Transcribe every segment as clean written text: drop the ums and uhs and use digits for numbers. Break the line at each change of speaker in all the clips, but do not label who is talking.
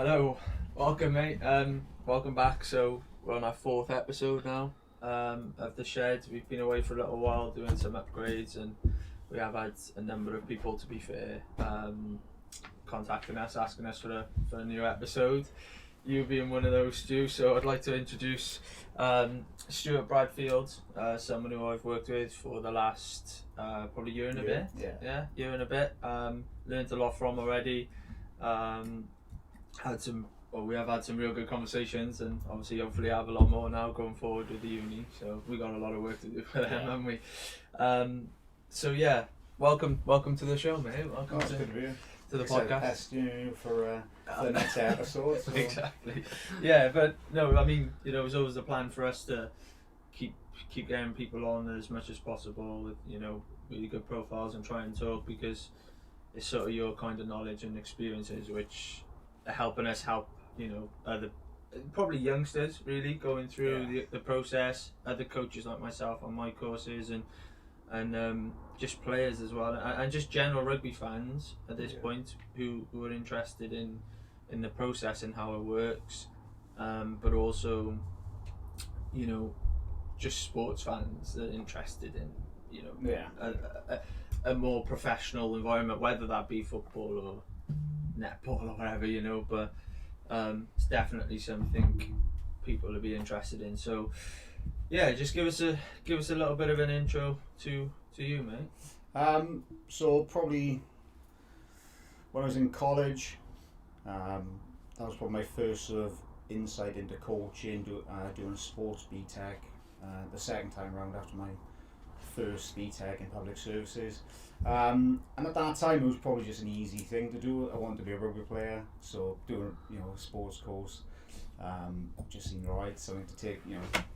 Hello, welcome mate. Welcome back. So we're on our fourth episode now of the shed. We've been away for a little while doing some upgrades, and we have had a number of people, to be fair, contacting us, asking us for a new episode. You being one of those, Stu. So I'd like to introduce Stuart Bradfield, someone who I've worked with for the last probably year and a bit. Year and a bit. Learned a lot from already. We have had some real good conversations, and obviously hopefully have a lot more now going forward with the uni. So we got a lot of work to do for them, haven't we? Welcome to the show, mate. Welcome to the podcast.
Testing you for the next episode. So.
Exactly. Yeah, but no, I mean, it was always the plan for us to keep getting people on as much as possible with really good profiles and try and talk, because it's sort of your kind of knowledge and experiences which are helping us help other probably youngsters really going through the process, other coaches like myself on my courses, and just players as well, and just general rugby fans at this point who are interested in the process and how it works, but also just sports fans that are interested in a more professional environment, whether that be football or netball or whatever, but it's definitely something people will be interested in. So just give us a little bit of an intro to you, mate.
So probably when I was in college, that was probably my first sort of insight into coaching, doing sports BTEC, the second time around after my first BTEC in public services, and at that time it was probably just an easy thing to do. I wanted to be a rugby player, so doing a sports course just seemed right, something to take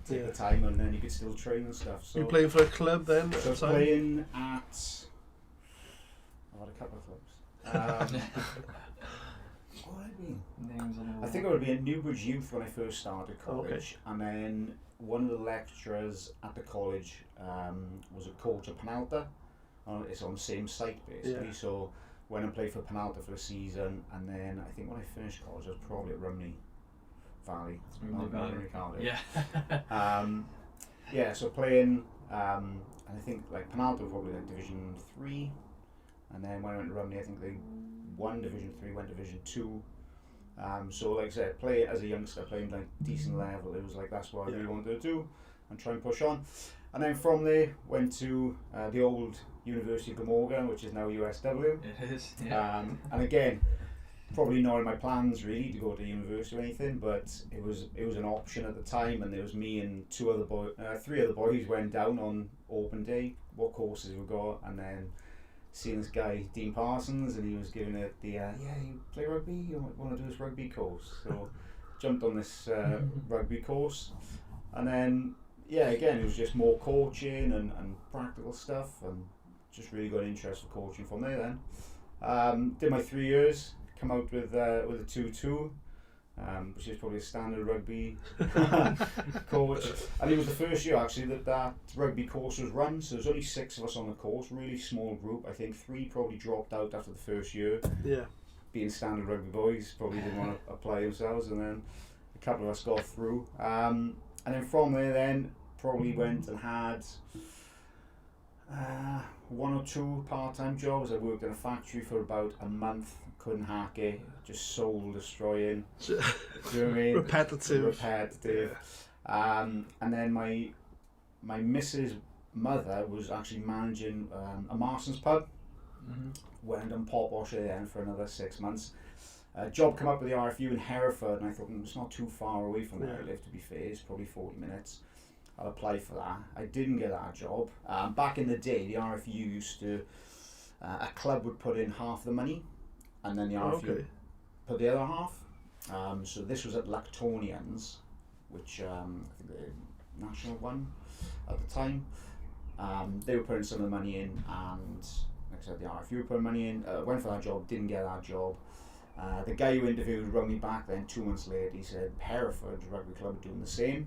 the time, and then you could still train and stuff. So
you playing for a club then?
So playing at, I've had a couple of clubs. What would it be?
Names on
I think it would be at Newbridge Youth when I first started college, and then one of the lecturers at the college was a coach at Penalta. It's on the same site basically. So went and played for Penalta for a season, and then I think when I finished college I was probably at Rumney Valley. So playing, and I think like Penalta were probably like Division 3, and then when I went to Rumney I think they won Division 3, went Division 2. So like I said, play as a youngster, playing like decent level, it was like that's what I really wanted to do and try and push on. And then from there went to the old University of Glamorgan, which is now USW.
It is.
And again, probably not in my plans really to go to university or anything, but it was an option at the time, and there was me and three other boys went down on open day, what courses we got, and then seeing this guy Dean Parsons, and he was giving it the you play rugby, you want to do this rugby course, so jumped on this rugby course, and then again it was just more coaching and practical stuff, and just really got an interest for coaching from there. Then did my 3 years, come out with a 2-2, which is probably a standard rugby coach. And it was the first year actually that rugby course was run, so there's only 6 of us on the course, really small group. I think 3 probably dropped out after the first year. Being standard rugby boys, probably didn't want to apply themselves, and then a couple of us got through. And then from there then probably went and had 1 or 2 part-time jobs. I worked in a factory for about a month, couldn't hack it, just soul destroying. Do you know what I mean? Repetitive. And then my missus' mother was actually managing a Marston's pub. Went and pop washer then for another 6 months. Job come up with the RFU in Hereford, and I thought it's not too far away from where I live, to be fair. It's probably 40 minutes. I'll apply for that. I didn't get that job. Back in the day, the RFU used to, a club would put in half the money, and then the RFU put the other half. So this was at Lactonians, which I think the national one at the time. They were putting some of the money in, and like I said, the RFU put money in. Went for that job, didn't get that job. The guy who interviewed rang me back then 2 months later. He said Hereford Rugby Club are doing the same.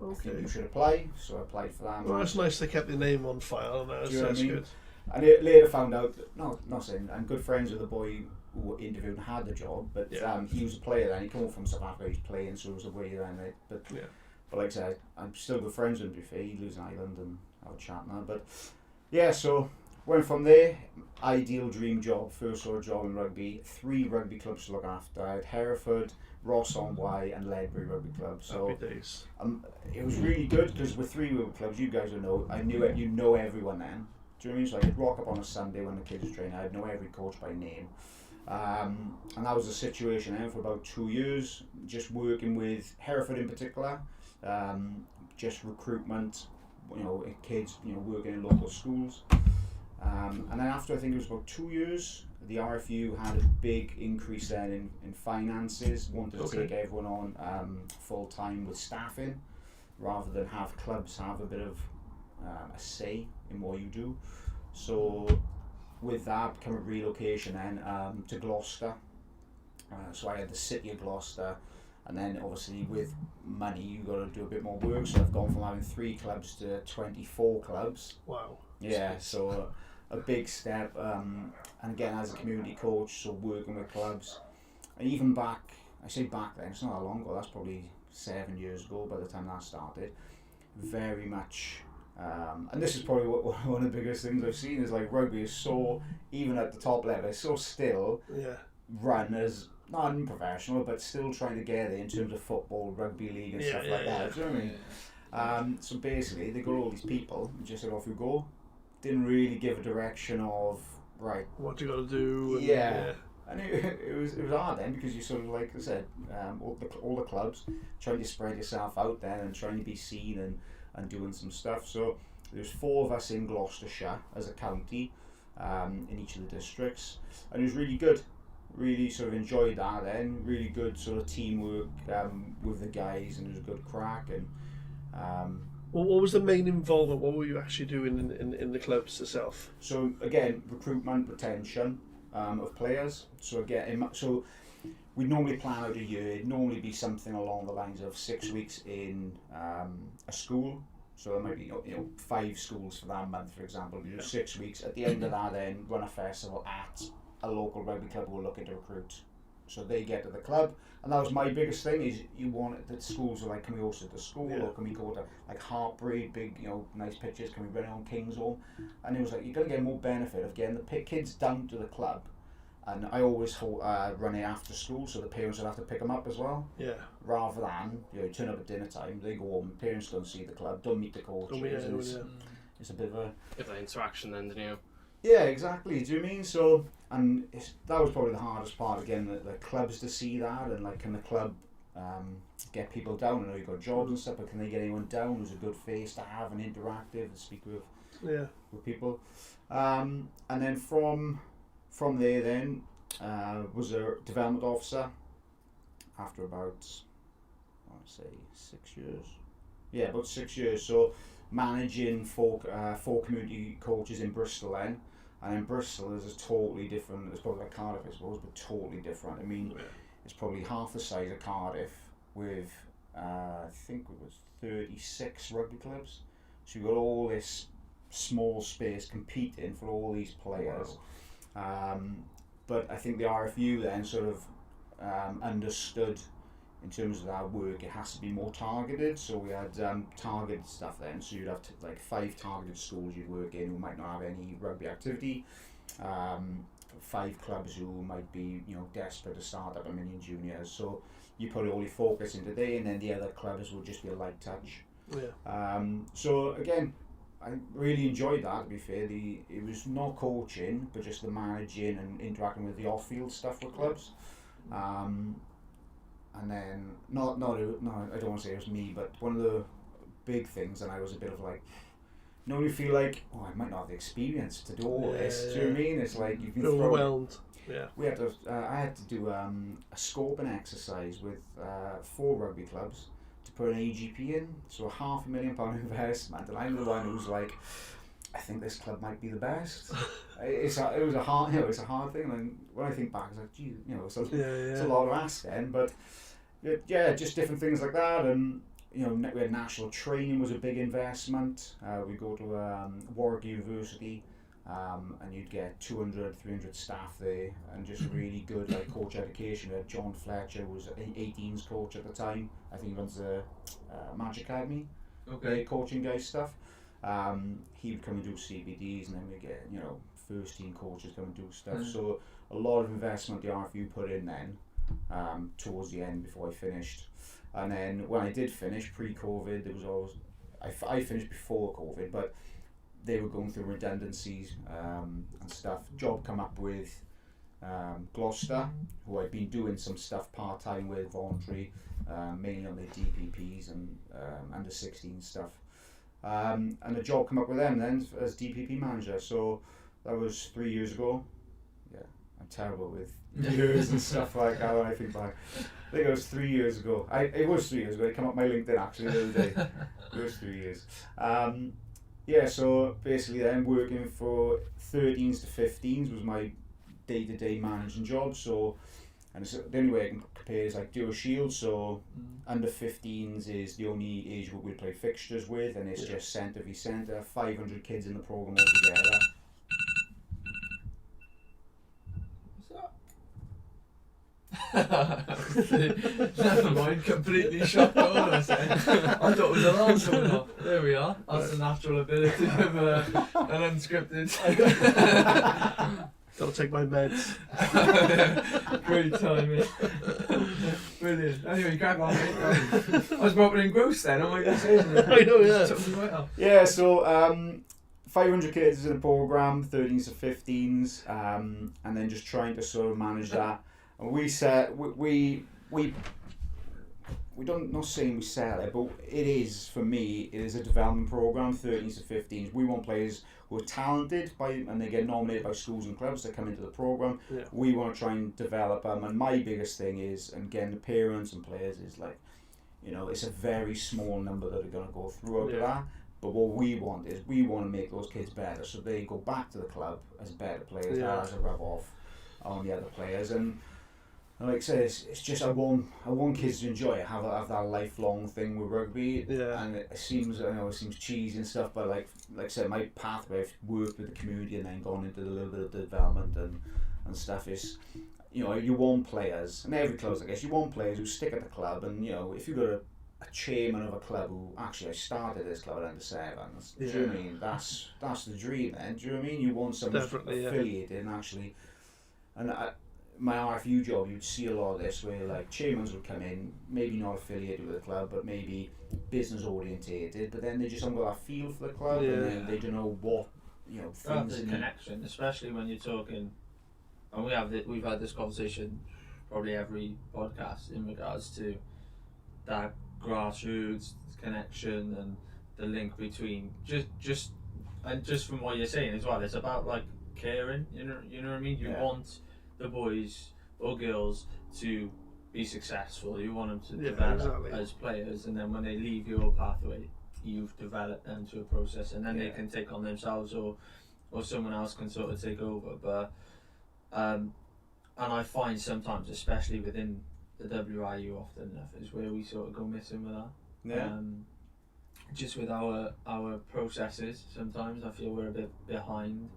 I think you should apply, so I applied for that.
Well, that's nice they kept the name on file. That's good.
And it later found out that, not saying, I'm good friends with the boy who interviewed and had the job, but he was a player then. He came from South Africa, he's playing, so it was away then. But like I said, I'm still good friends with him, to be fair. He lives in Ireland and have a chat now. But yeah, so went from there. Ideal dream job, first sort of job in rugby. 3 rugby clubs to look after. I had Hereford, Ross-on-Wye and Ledbury Rugby Club. So
happy days.
It was really good because with 3 rugby clubs, you guys will know, I knew it, you know everyone then. Do you know what I mean? So I could rock up on a Sunday when the kids were training. I'd know every coach by name. And that was the situation then for about 2 years, just working with Hereford in particular, just recruitment, kids, working in local schools. And then after, I think it was about 2 years, the RFU had a big increase then in finances, wanted to take everyone on full time with staffing, rather than have clubs have a bit of a say in what you do. So with that became a relocation then to Gloucester. So I had the city of Gloucester, and then obviously with money you got to do a bit more work, so I've gone from having 3 clubs to 24 clubs.
Wow.
Yeah, so a big step, and again as a community coach, so working with clubs. And even back, I say back then, it's not that long ago, that's probably 7 years ago by the time that started, very much, and this is probably one of the biggest things I've seen, is like rugby is so, even at the top level, it's so still run as, not unprofessional, but still trying to get there in terms of football, rugby league and stuff like that, do you know what I mean? So basically they got all these people and just said off you go. Didn't really give a direction of right
what you got to do.
And it was hard then, because you sort of, like I said, all the clubs trying to spread yourself out there and trying to be seen and doing some stuff. So there's 4 of us in Gloucestershire as a county, in each of the districts, and it was really good. Really sort of enjoyed that then. Really good sort of teamwork with the guys, and it was a good crack. And
well, what was the main involvement? What were you actually doing in the clubs itself?
So again, recruitment, retention of players. So again, so we'd normally plan out a year. It'd normally be something along the lines of 6 weeks in a school. So there might be 5 schools for that month, for example. We do 6 weeks. At the end of that, then run a festival at a local rugby club who are looking to recruit. So they get to the club, and that was my biggest thing, is you want that schools are like, can we host at the school, or can we go to like Heartbreed, big nice pitches, can we run it on Kingsholm? And it was like, you're going to get more benefit of getting the kids down to the club, and I always run it after school, so the parents would have to pick them up as well, rather than you turn up at dinner time, they go home, parents don't see the club, don't meet the coaches, it's a bit of a
interaction then, didn't you?
Yeah, exactly. Do you mean? So, and that was probably the hardest part, again, the clubs to see that, and like, can the club get people down? I know you've got jobs and stuff, but can they get anyone down who's a good face to have and interactive and speak with people? And then from there then was a development officer after about, I want to say 6 years. Yeah, about 6 years. So managing 4 community coaches in Bristol then. And in Bristol is totally different. It's probably like Cardiff, I suppose, but totally different. I mean, it's probably half the size of Cardiff with, I think it was 36 rugby clubs. So you've got all this small space competing for all these players. Wow. But I think the RFU then sort of understood, in terms of our work, it has to be more targeted. So we had targeted stuff then. So you'd have like 5 targeted schools you'd work in who might not have any rugby activity. 5 clubs who might be desperate to start up a mini juniors. So you put all your focus into there, and then the other clubs will just be a light touch. So again, I really enjoyed that, to be fair. It was not coaching, but just the managing and interacting with the off-field stuff with clubs. And then, no, I don't want to say it was me, but one of the big things, and I was a bit of like, you feel like, I might not have the experience to do all this. Do you know what I mean? It's like you've been
overwhelmed.
We had to. I had to do a scoping exercise with 4 rugby clubs to put an AGP in, so a £500,000 investment, and I'm the one who's like, I think this club might be the best. It was a hard, it's a hard thing. And when I think back, it's like, gee, it's a lot of ask then. But just different things like that. And we had national training was a big investment. We go to Warwick University, and you'd get 200, 300 staff there, and just really good like coach education. John Fletcher was an 18s coach at the time. I think he runs the Magic Academy, coaching guys stuff. He would come and do CBDs, and then we get first team coaches come and do stuff. So a lot of investment the RFU put in then, towards the end before I finished. And then when I did finish pre-COVID, there was always I finished before COVID, but they were going through redundancies and stuff. Job come up with Gloucester, who I'd been doing some stuff part-time with, voluntary, mainly on their DPPs and under 16 stuff. And a job come up with them then as DPP manager. So that was 3 years ago. Yeah, I'm terrible with years and stuff like that when I think back. I think it was 3 years ago. It was 3 years ago. It came up my LinkedIn actually the other day. It was 3 years. Yeah, so basically then working for 13s to 15s was my day-to-day managing job. So, and it's, the only way I can compare is like Duo Shield. So under 15s is the only age group we play fixtures with, and it's just centre v centre, 500 kids in the programme altogether.
Never mind, completely shocked all of a sudden. I thought it was alarm going off. There we are. That's the natural ability of an unscripted.
Gotta take my meds.
Great timing. Brilliant. Anyway, grab on, mate. I was probably engrossed then. I'm like,
I know, yeah.
Took me right up.
Yeah, so 500 kids in the programme, 13s to 15s, and then just trying to sort of manage that. And we said we don't, not saying we sell it, but it is, for me, it is a development program, 13s to 15s. We want players who are talented and they get nominated by schools and clubs to come into the program. Yeah. We want to try and develop them, and my biggest thing is, and again, the parents and players is like, it's a very small number that are going to go through out of that. But what we want is we want to make those kids better, so they go back to the club as better players, as a rub off on the other players. And like I said, it's just I want kids to enjoy it, have that lifelong thing with rugby. Yeah. And it seems, I know it seems cheesy and stuff, but like I said, my pathway, I've worked with the community and then gone into a little bit of development and stuff is, you want players, and every club, I guess, you want players who stick at the club, and if you've got a chairman of a club who actually I started this club at under 7s. Do you know what I mean? That's the dream then. Do you know what I mean? You want someone affiliated and actually, and my RFU job, you'd see a lot of this where like chairmans would come in, maybe not affiliated with the club, but maybe business orientated, but then they just haven't got that feel for the club, and then they don't know what things.
The connection, especially when you're talking, and we've had this conversation probably every podcast in regards to that grassroots connection and the link between just from what you're saying as well. It's about like caring. You know what I mean. You want the boys or girls to be successful. You want them to develop as players, and then when they leave your pathway, you've developed them to a process, and then they can take on themselves, or someone else can sort of take over. But and I find sometimes, especially within the WIU, often enough is where we sort of go missing with that. Just with our processes, sometimes I feel we're a bit behind.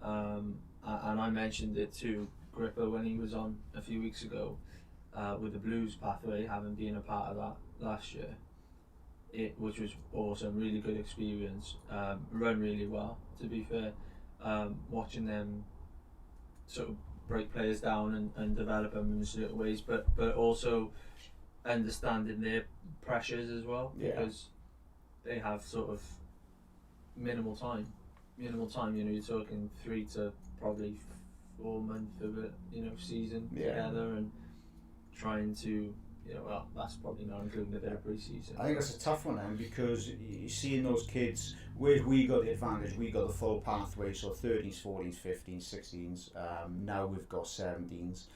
And I mentioned it to Gripper when he was on a few weeks ago, with the Blues pathway, having been a part of that last year, which was awesome, really good experience, run really well, to be fair, watching them sort of break players down and develop them in certain ways, but also understanding their pressures as well, because they have sort of minimal time. You're talking 3 to probably 4 months of a season together, and trying to that's probably not including a bit of pre-season.
I think that's a tough one then, because you see in those kids where we got the advantage, we got the full pathway, so 13s, 14s, 15s, 16s, now we've got 17s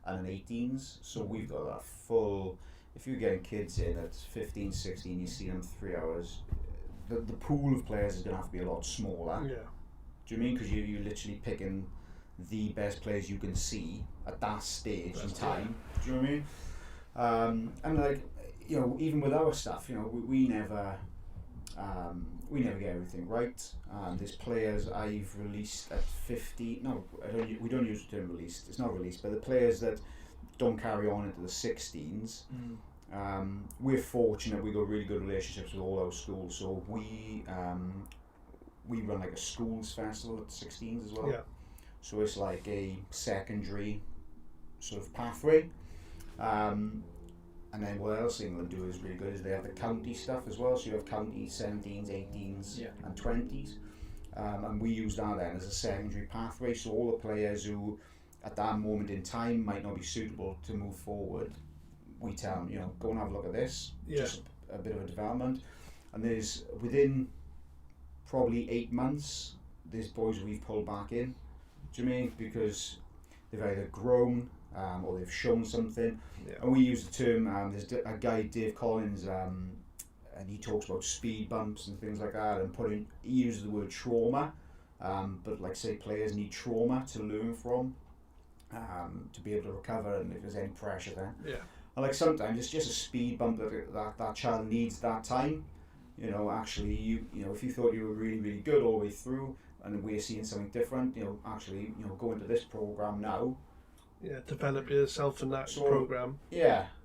and 18s, so we've got that full. If you're getting kids in at 15, 16, you see them 3 hours, the pool of players is going to have to be a lot smaller. Do you mean? Because you're literally picking the best players you can see at that stage in time. Do you know what I mean? And like, even with our stuff, we never, we never get everything right. There's players I've released at 50. No, we don't use the term released. It's not released, but the players that don't carry on into the 16s. We're fortunate. We got really good relationships with all our schools, so we run like a schools festival at the 16s as well.
Yeah.
So it's like a secondary sort of pathway. And then what else England do is really good is they have the county stuff as well. So you have county 17s, 18s, and 20s. And we use that then as a secondary pathway. So all the players who at that moment in time might not be suitable to move forward, we tell them, you know, go and have a look at this. Just a bit of a development. And there's, within probably 8 months, there's boys we've pulled back in. Do you mean? Because they've either grown or they've shown something. And we use the term, there's a guy, Dave Collins, and he talks about speed bumps and things like that, and he uses the word trauma, but like say players need trauma to learn from, to be able to recover, and if there's any pressure there. And like sometimes it's just a speed bump that child needs that time. You know, actually, you know, if you thought you were really, really good all the way through, and we're seeing something different, you know, actually, you know, go into this program now.
Develop yourself in that program.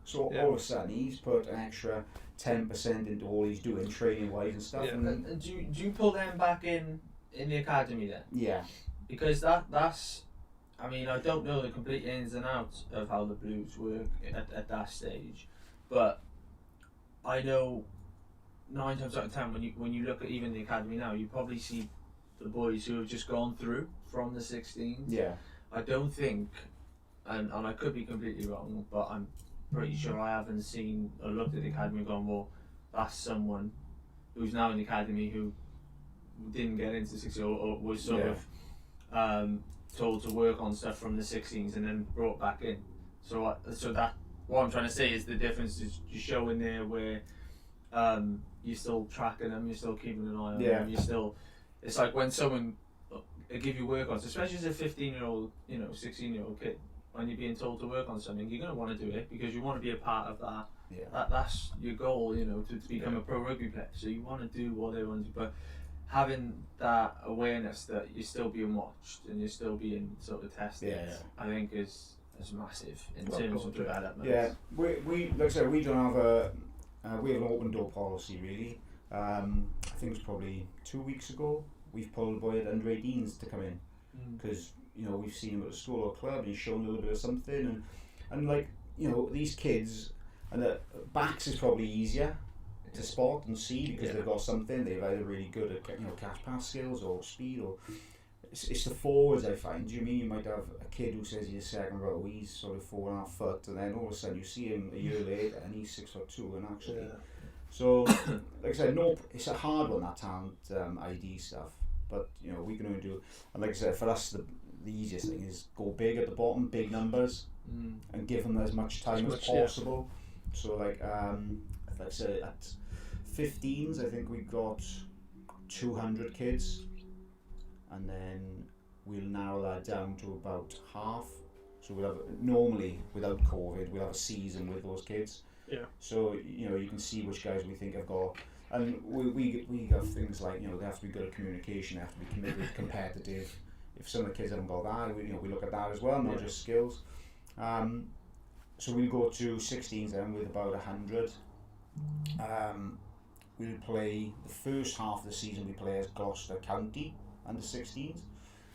So all of a sudden he's put an extra 10% into all he's doing training wise and stuff.
And do you pull them back in the academy then?
Yeah.
Because that's, I mean, I don't know the complete ins and outs of how the Blues work at that stage, but I know 9 times out of 10 when you look at even the academy now, you probably see the boys who have just gone through from the 16s.
Yeah.
I don't think. And I could be completely wrong, but I'm pretty sure I haven't seen or looked at the academy and gone, well, that's someone who's now in the academy who didn't get into 16 or was sort of told to work on stuff from the 16s and then brought back in. So that what I'm trying to say is the difference is you show in there where you're still tracking them, you're still keeping an eye on them, you're still. It's like when someone give you work on, especially as a 15-year-old, 16-year-old kid. When you're being told to work on something, you're going to want to do it because you want to be a part of that. That's your goal, to become a pro rugby player. So you want to do what they want to do, but having that awareness that you're still being watched and you're still being sort of tested, I think is massive in terms of development.
Yeah, we like I said, we don't have we have an open door policy really. I think it was probably 2 weeks ago we've pulled a boy at under 18s to come in because. We've seen him at a school or club and he's shown a little bit of something and like, these kids, and the backs is probably easier to spot and see because they've got something, they're either really good at, catch pass skills or speed or, it's the forwards I find. Do you mean you might have a kid who says he's second row, he's sort of 4.5 foot and then all of a sudden you see him a year later and he's 6'2" and actually, so like I said, it's a hard one, that talent ID stuff, but we can only do, and like I said, for us the easiest thing is go big at the bottom, big numbers, and give them as much time as possible. So like I said, at 15s I think we got 200 kids, and then we'll narrow that down to about half. So we'll have, normally without COVID, we'll have a season with those kids. So you can see which guys we think have got, and we have things like they have to be good at communication, they have to be committed, competitive. If some of the kids haven't got that, we look at that as well, not just skills. So we'll go to 16s then with about 100. We'll play the first half of the season. We play as Gloucester County under 16s,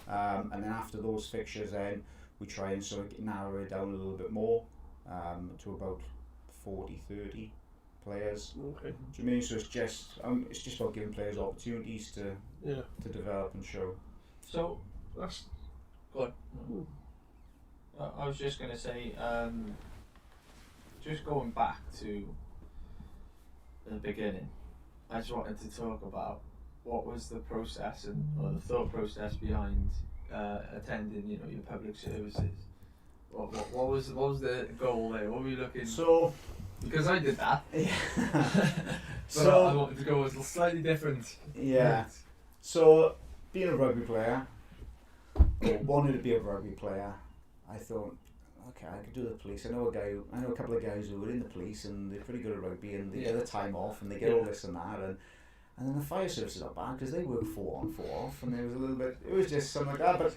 and then after those fixtures, then we try and sort of narrow it down a little bit more to about 40-30 players. Okay. Do you mean? So it's just about giving players opportunities to develop and show.
So. That's good. I was just going to say, just going back to the beginning, I just wanted to talk about what was the process or the thought process behind attending, your public services. What was the goal there? What were you looking?
So,
because I did that.
So
I wanted to go a slightly different.
Yeah. So being a rugby player. Wanted to be a rugby player. I thought, okay, I could do the police. I know a couple of guys who were in the police and they're pretty good at rugby and they get the time off and they get all this and that And then the fire service is not bad because they work 4 on 4 off, and it was just something like that. But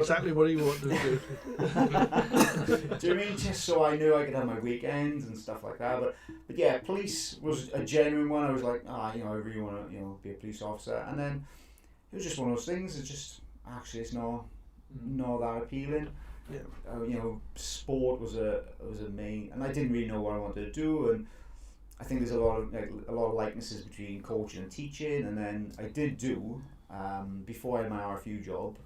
exactly what he wanted to do.
Do you know what I mean? Just so I knew I could have my weekends and stuff like that. But yeah, police was a genuine one. I was like, I really want to, be a police officer. And then it was just one of those things. It's just actually it's not that appealing.
Yeah.
Sport was a main, and I didn't really know what I wanted to do. And I think there's a lot of likenesses between coaching and teaching. And then I did do before I had my RFU job.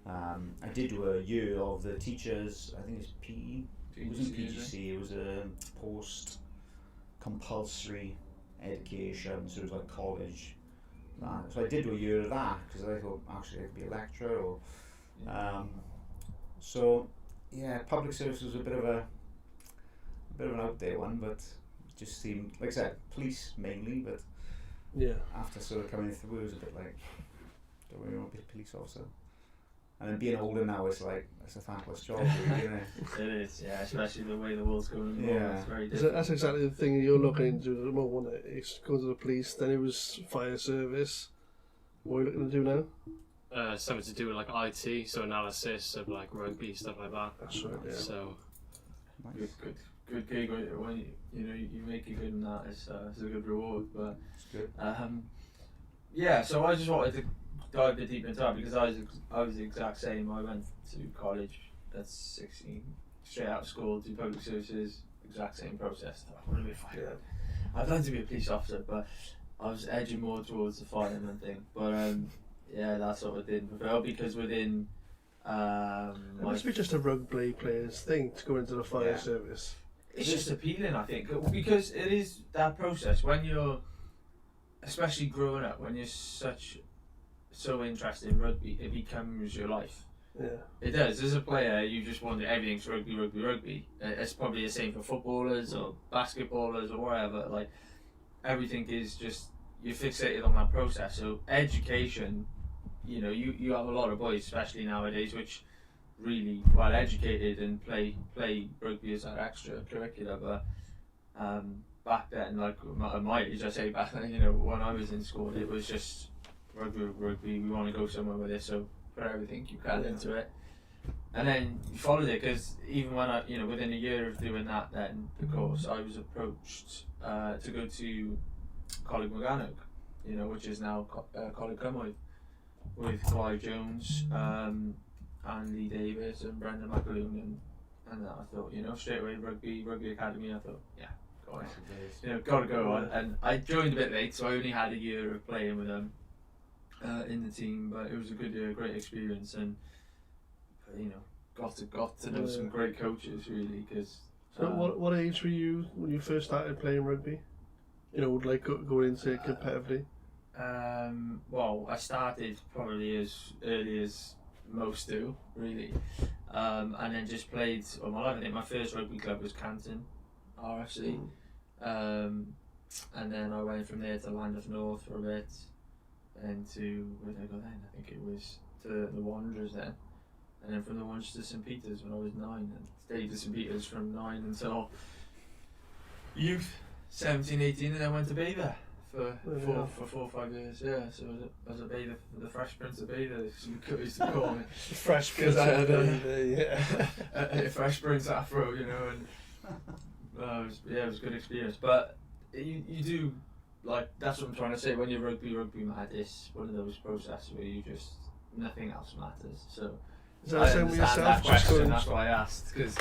I did do a year of the teachers. I think it's PE. It wasn't PGC. It was a post-compulsory education. So it was like college. So I did do a year of that because I thought actually I could be a lecturer. Or so yeah, public service was a bit of an out there one, but it just seemed, like I said, police mainly. But after sort of coming through, it was a bit like, don't really want to be a police officer. And then being older now, it's like, it's a thankless job, really, isn't it?
It is, yeah, especially the way the world's going.
Yeah.
It's very
different. That's exactly the thing you're looking into at the moment. It's going to the police, then it was fire service. What are you looking to do now?
Something to do with like IT, so analysis of like rugby, stuff like that.
That's right, yeah.
So,
nice. Good gig when you make it good in that. It's a good reward, but
it's good.
So I just wanted to dive a bit deep into that because I was the exact same. I went to college at 16, straight out of school, do public services, exact same process. I want to be a fireman. I'd like to be a police officer, but I was edging more towards the fireman thing. But that sort of didn't prevail because within
it must be just a rugby player's thing to go into the fire service.
It's just appealing, I think, because it is that process when you're, especially growing up, when you're so interested in rugby, it becomes your life.
Yeah.
It does. As a player, you just want everything's rugby. It's probably the same for footballers or basketballers or whatever. Like, everything is just, you're fixated on that process. So education, you have a lot of boys, especially nowadays, which really well educated and play rugby as an extracurricular. But back then, like at my age, I say back then, when I was in school, it was just rugby. We want to go somewhere with it, so put everything you can into it. And then you followed it because even when I, within a year of doing that, then the course, I was approached to go to Coleg Morgannwg, which is now Coleg Cymru, with Clive Jones, and Lee Davis and Brendan McAloon, and I thought, straight away rugby academy. I thought, gotta go. And I joined a bit late, so I only had a year of playing with them in the team, but it was a good year, great experience, and got to know some great coaches really. Because
so what age were you when you first started playing rugby? Like going into it competitively.
Well, I started probably as early as most do, really, and then just played all my life. I think my first rugby club was Canton RFC, and then I went from there to Land of North for a bit, and to where did I go then? I think it was to the Wanderers then, and then from the Wanderers to St Peter's when I was 9, and stayed at St Peter's from 9 until youth, 17, 18, and then went to Bather for 4 or 5 years. Yeah, so I was a Bather, the Fresh Prince of Bather, as you used to call me.
Fresh Prince of Bather,
a Fresh Prince afro, and it was a good experience. But you do, like, that's what I'm trying to say. When you're rugby mad, it's one of those processes where you just, nothing else matters. So
is that the same with yourself?
That question, that's why I asked. Cause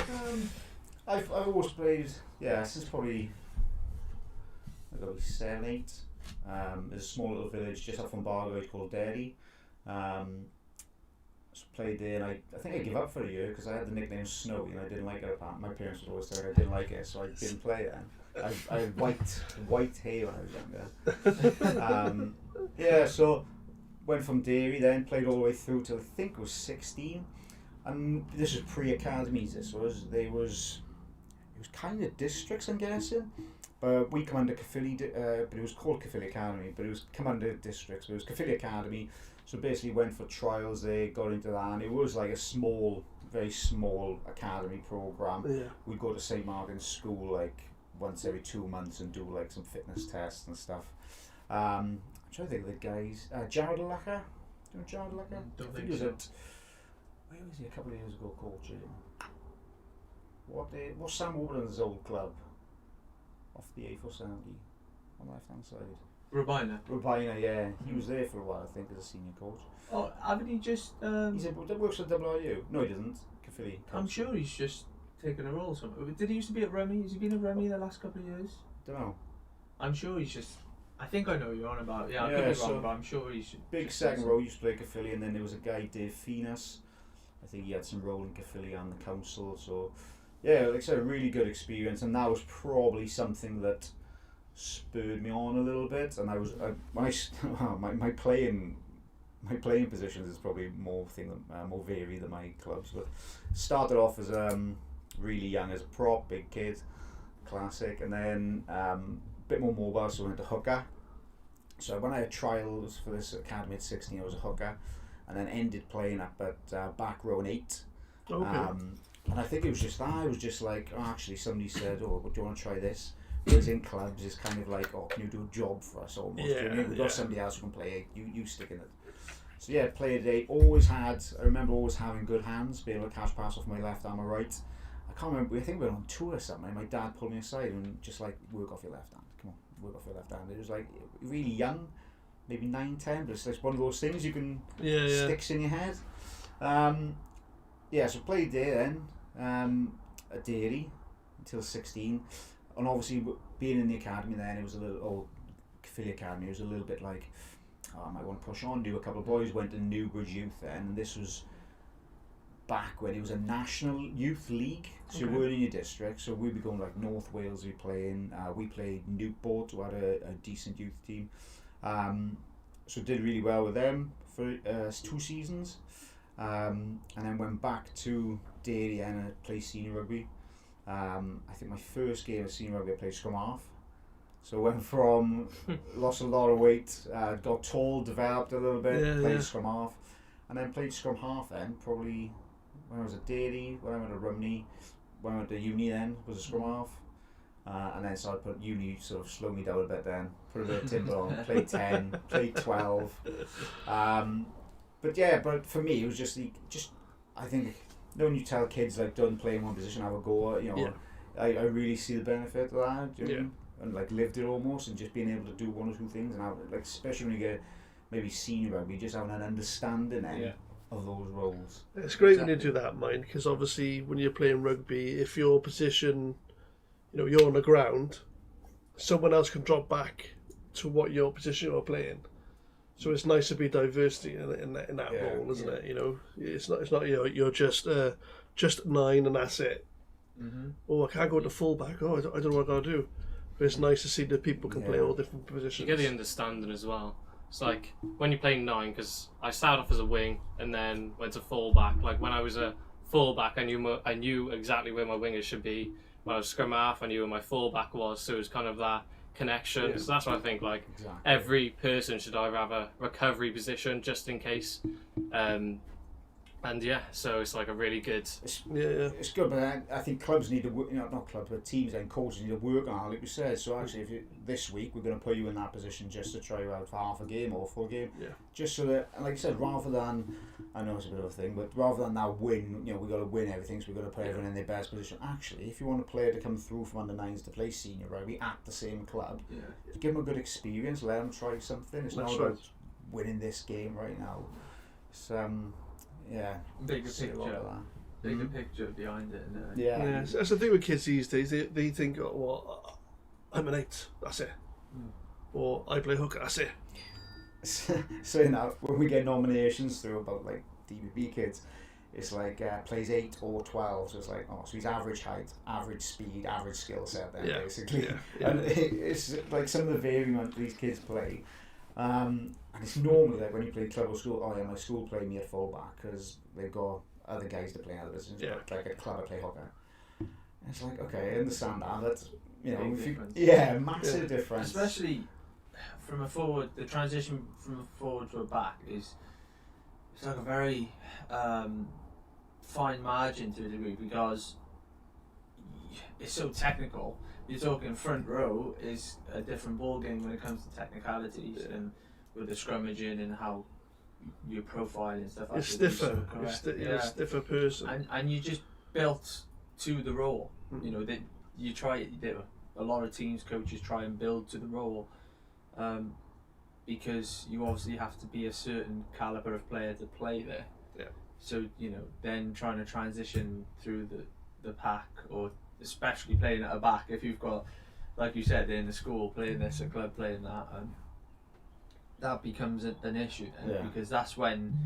I've always played, since probably, I've got to be 7, 8. There's a small little village just up from Bargoed called Derry. So played there, and I think I gave up for a year because I had the nickname Snowy and I didn't like it. My parents would always say I didn't like it, so I didn't play it. I had white hair when I was younger. So went from Derry, then played all the way through till I think it was 16, and this was pre-academies. It was kind of districts, I'm guessing. But we come under Caerphilly, but it was called Caerphilly Academy, but it was come under districts. But it was Caerphilly Academy, so basically went for trials there, got into that, and it was like a very small academy program.
Yeah.
We'd go to St Martin's School like once every 2 months and do like some fitness tests and stuff. I'm trying to think of the guys. Jared Lacker. Do you know Jared Lacker?
Don't
I
think
he was
so.
at. Where was he a couple of years ago coaching? What's Sam Warburton's old club? Off the A470 on the left hand side. Robina, yeah. He was there for a while, I think, as a senior coach.
Oh, haven't he just?
He works at WRU. No, he doesn't. Caerphilly.
I'm sure he's just taken a role somewhere. Did he used to be at Rummy? Has he been at Rummy the last couple of years?
Don't know.
I'm sure he's just. I think I know who you're on about. Yeah, I could be wrong, but I'm sure he's.
Big second row used to play Caerphilly, and then there was a guy, Dave Finas. I think he had some role in Caerphilly and the council. So, yeah, like I said, a really good experience, and that was probably something that spurred me on a little bit. And I was my playing positions is probably more varied than my clubs. But started off as really young as a prop, big kid, classic, and then a bit more mobile, so I went to hooker. So when I had trials for this academy at 16, I was a hooker, and then ended playing up at back row and 8.
Okay.
And I think it was just that. I was just like, oh, actually, somebody said, oh, do you want to try this? Whereas in clubs, it's kind of like, oh, can you do a job for us almost?
Yeah,
do you know what I mean? We've
yeah.
got somebody else who can play 8, you stick in it. So yeah, played at 8, I remember always having good hands, being able to catch pass off my left and my right. I can't remember, I think we were on tour or something, my dad pulled me aside and just like, work off your left hand, come on, work off your left hand. It was like, really young, maybe 9, 10, but it's like one of those things you can, sticks in your head. So played there then, at Dairy, until 16, and obviously being in the academy then, it was a little, Caerphilly Academy, it was a little bit like, I might want to push on, do a couple of boys, went to Newbridge Youth then, and this was back when it was a national youth league, so you weren't in your district, so we'd be going like North Wales, we played Newport, who had a decent youth team, so did really well with them for 2 seasons, and then went back to Derry and played senior rugby. I think my first game of senior rugby I played scrum half. So went from, lost a lot of weight, got tall, developed a little bit, played scrum half, and then played scrum half then, probably when I was at Dairy, when I went to Rumney, when I went to uni then, was a scrum half, and then so I put uni sort of slowed me down a bit then, put a bit of timber on, played 10, played 12, but for me it was just I think, when you tell kids like don't play in one position, have a go, I really see the benefit of that, do you know what I mean? And like lived it almost, and just being able to do 1 or 2 things, and have, like especially when you get maybe senior rugby, just having an understanding of those roles.
It's great when you do that, mind, because obviously when you're playing rugby, if your position, you're on the ground, someone else can drop back to what your position you're playing. So it's nice to be diversity in that role, isn't it? It's not you're just 9 and that's it.
Mm-hmm.
Oh, I can't go to fullback. Oh, I don't know what I gotta do. But it's nice to see that people can play all different positions.
You get the understanding as well. It's like when you're playing 9, because I started off as a wing and then went to fullback. Like when I was a fullback, I knew exactly where my wingers should be. When I was scrum half, I knew where my fullback was. So it was kind of that connection. Yeah. So that's what I think. Like every person should either have a recovery position just in case. So it's like a really good.
It's good, but I think clubs need to work. Not clubs, but teams and coaches need to work on it, like you said. So actually, this week we're going to put you in that position just to try you out for half a game or a full game, just so that, like you said, rather than, I know it's a bit of a thing, but rather than now win, we've got to win everything, so we've got to put everyone in their best position. Actually, if you want a player to come through from under 9s to play senior rugby at the same club, give them a good experience, let them try something. It's not about winning this game right now. It's
bigger picture behind it.
That's the thing with kids these days. They think, oh, well, I'm an 8, that's it. Or I play hooker, that's it.
So when we get nominations through about like DBB kids, it's like plays 8 or 12, so it's like, so he's average height, average speed, average skill set then basically. And it's like some of the variant these kids play. And it's normally like when you play club or school, my school play me at fullback because they've got other guys to play in other positions, but like at club I play hooker. And it's like, okay, I understand that, but massive difference.
Especially from a forward, the transition from a forward to a back it's like a very fine margin to a degree, because it's so technical. You're talking front row is a different ball game when it comes to technicalities and with the scrummaging and how your profile and stuff.
You're stiffer. You're a stiffer person.
And you just built to the role. You know, that you try. A lot of teams, coaches try and build to the role, because you obviously have to be a certain caliber of player to play there.
Yeah.
So then trying to transition through the pack, or especially playing at a back, if you've got, like you said, in the school playing this, a club playing that, that becomes an issue then, because that's when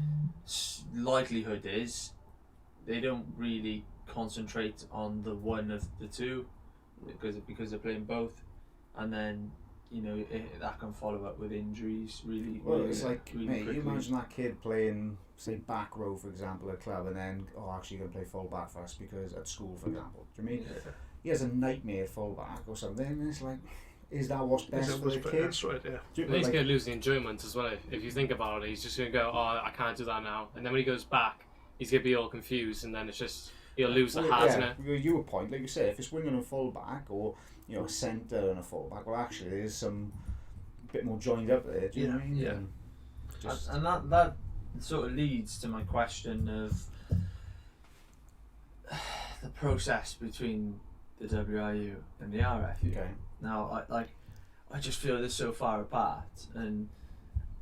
likelihood is they don't really concentrate on the one of the two because they're playing both, and then that can follow up with injuries really.
Well, it's like,
really
mate,
quickly.
you imagine that kid playing, say, back row, for example, at club, and then actually going to play full back for us because at school, for example. Do you mean he has a nightmare at full back or something? And it's like, is that what's best for the kid?
That's right, yeah.
He's going to lose the enjoyment as well. If you think about it, he's just going to go, I can't do that now. And then when he goes back, he's going to be all confused, and then it's just, he'll lose the heart in it.
You were point, like you say, if it's wing and a full back, or a centre and a full back, well, actually, there's some bit more joined up there. Do you know what I mean?
Yeah. And that sort of leads to my question of the process between the WRU and the RFU.
Okay.
Now, I just feel they're so far apart, and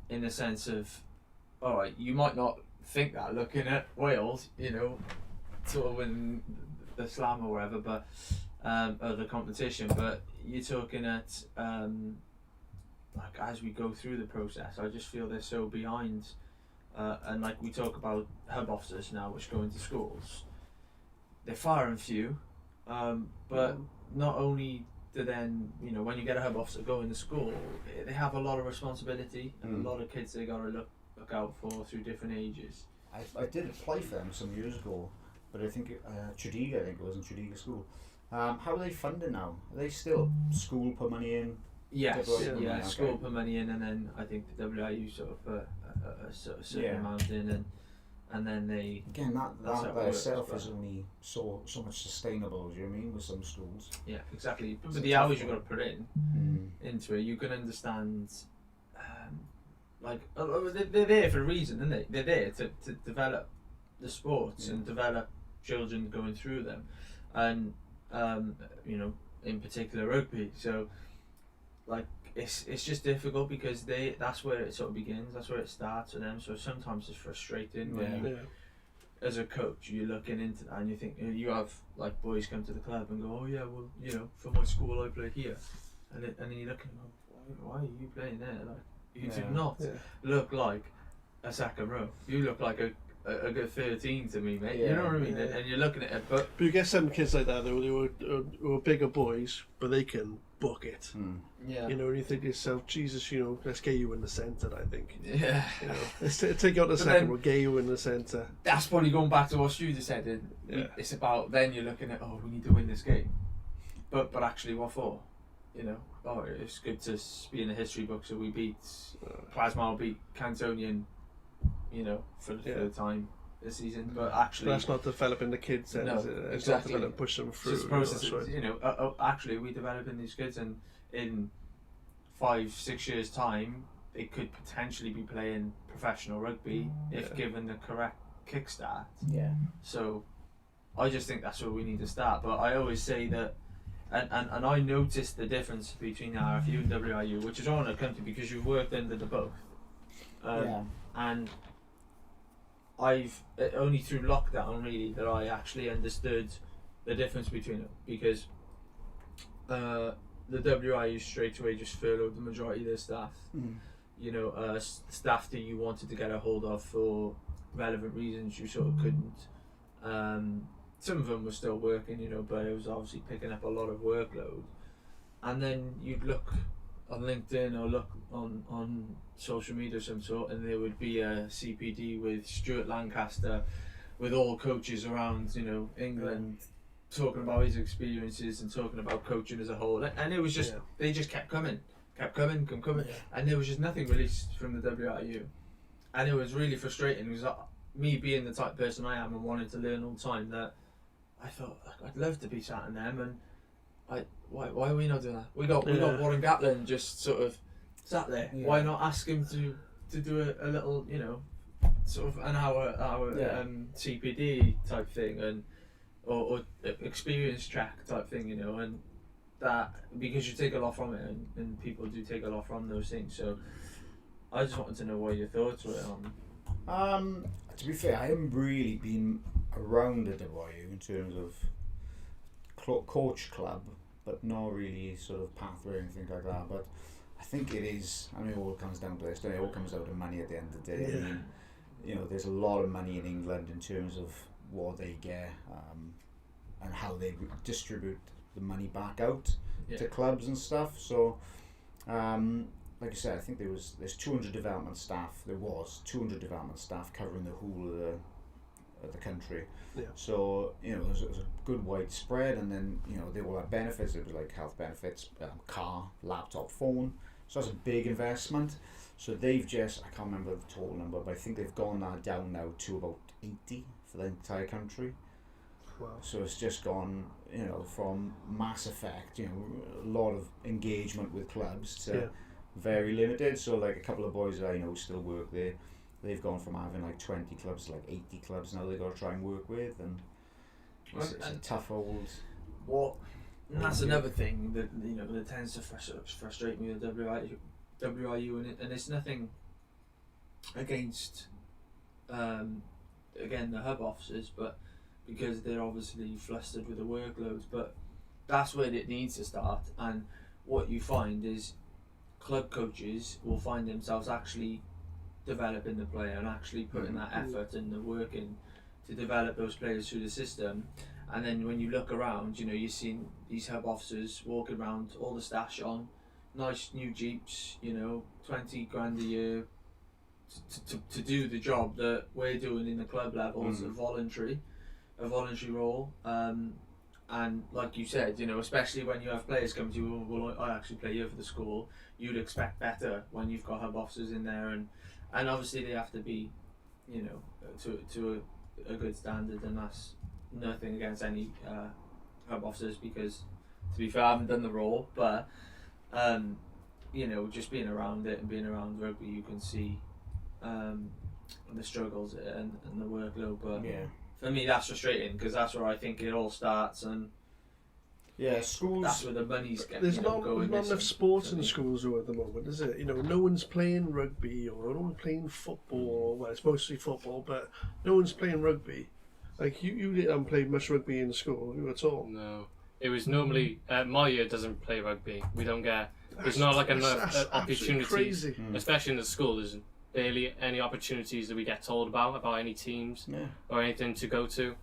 in the sense of, all right, you might not think that looking at Wales, sort of win the slam or whatever, but or the competition, but you're talking at as we go through the process, I just feel they're so behind, and like we talk about hub officers now, which go into schools, they're far and few, but not only do then when you get a hub officer going to school, they have a lot of responsibility and a lot of kids they got to look out for through different ages.
I did apply for them some years ago, but I think Tredegar, it was in Tredegar School. How are they funded now? Are they still school put money in?
Yes,
Okay.
school put money in, and then I think the WIU sort of put a certain amount in, and then they...
Again, that by itself is only so much sustainable, do you know what I mean, with some schools?
Yeah, exactly. But the hours you've got to put into it, you can understand... they're there for a reason, aren't they? They're there to develop the sports and develop children going through them, and in particular rugby. So it's just difficult because that's where it sort of begins, that's where it starts for them. So sometimes it's frustrating when you, as a coach, you're looking into that and you think you have like boys come to the club and go, oh yeah, well for my school I play here, and then you're looking, why are you playing there? Like, you do not look like a second row. You look like a good 13 to me, mate. You know what I mean? Yeah. And you're looking at it, but
you get some kids like that who are bigger boys, but they can book it.
Yeah.
And you think to yourself, Jesus, let's get you in the centre. I think.
Yeah.
Let's take out the second. We'll get you in the centre.
That's probably going back to what Stuart just said. It's about then you're looking at, we need to win this game, but actually what for? It's good to be in the history books that we beat Plasmal beat Cantonian, for the third time this season. But actually,
that's not developing the kids. Then,
no,
is it? It's
exactly.
not developing, push them through.
It's just process. Actually, we're developing these kids, and in 5-6 years' time, they could potentially be playing professional rugby if given the correct kickstart. Yeah. So, I just think that's where we need to start. But I always say that. And I noticed the difference between RFU and WRU, which is all I come to because you've worked under the both. And I've only through lockdown really that I actually understood the difference between them, because the WRU straight away just furloughed the majority of their staff. Staff that you wanted to get a hold of for relevant reasons, you sort of couldn't. Some of them were still working, but it was obviously picking up a lot of workload. And then you'd look on LinkedIn or look on social media of some sort, and there would be a CPD with Stuart Lancaster, with all coaches around, England, talking about his experiences and talking about coaching as a whole. And it was just, they just kept coming, and there was just nothing released from the WRU. And it was really frustrating, because me being the type of person I am and wanting to learn all the time, that I thought I'd love to be sat in them, and why are we not doing that? We got Warren Gatlin just sort of sat there. Yeah. Why not ask him to do a little, you know, sort of an hour CPD type thing, and or experience track type thing, you know, and that, because you take a lot from it, and people do take a lot from those things. So I just wanted to know what your thoughts were on.
To be fair, I haven't really been around at the YU in terms of coach club, but not really sort of pathway or anything like that. But I think it is, I mean, it all comes down to this, it all comes out of money at the end of the day. Yeah. I mean, you know, there's a lot of money in England in terms of what they get, and how they distribute the money back out to clubs and stuff. So, like I said, I think there's 200 development staff. There was 200 development staff covering the whole of the country. Yeah. So, you know, it was a good widespread, and then, you know, they all had benefits. It was like health benefits, car, laptop, phone. So that's a big investment. So they've just, I can't remember the total number, but I think they've gone down now to about 80 for the entire country. Wow. So it's just gone, you know, from mass effect, you know, a lot of engagement with clubs to very limited. So like a couple of boys that I know still work there, they've gone from having like 20 clubs to like 80 clubs now they've got to try and work with, and it's a tough old...
And that's another thing that, you know, that tends to frustrate me with WRU, and it's nothing against again the hub officers, but because they're obviously flustered with the workloads, but that's where it needs to start. And what you find is club coaches will find themselves actually developing the player and actually putting that effort and the work in to develop those players through the system. And then when you look around, you know, you've seen these hub officers walking around, all the stash on, nice new Jeeps, you know, 20 grand a year to do the job that we're doing in the club levels, a voluntary role. And like you said, you know, especially when you have players come to you, well, I actually play here for the school, you'd expect better when you've got hub officers in there, and obviously they have to be, you know, to a good standard, and that's nothing against any hub officers, because to be fair, I haven't done the role, but you know, just being around it and being around rugby, you can see the struggles and the workload. But for me, that's frustrating, because that's where I think it all starts, and
schools.
That's where the money's getting.
There's not enough sports in schools at the moment, is it? You know, no one's playing rugby or no one's playing football. Well, it's mostly football, but no one's playing rugby. Like you didn't play much rugby in school, you at all?
No, it was normally my year doesn't play rugby. We don't get. There's not like enough opportunities, especially in the school. There's barely any opportunities that we get told about any teams or anything to go to.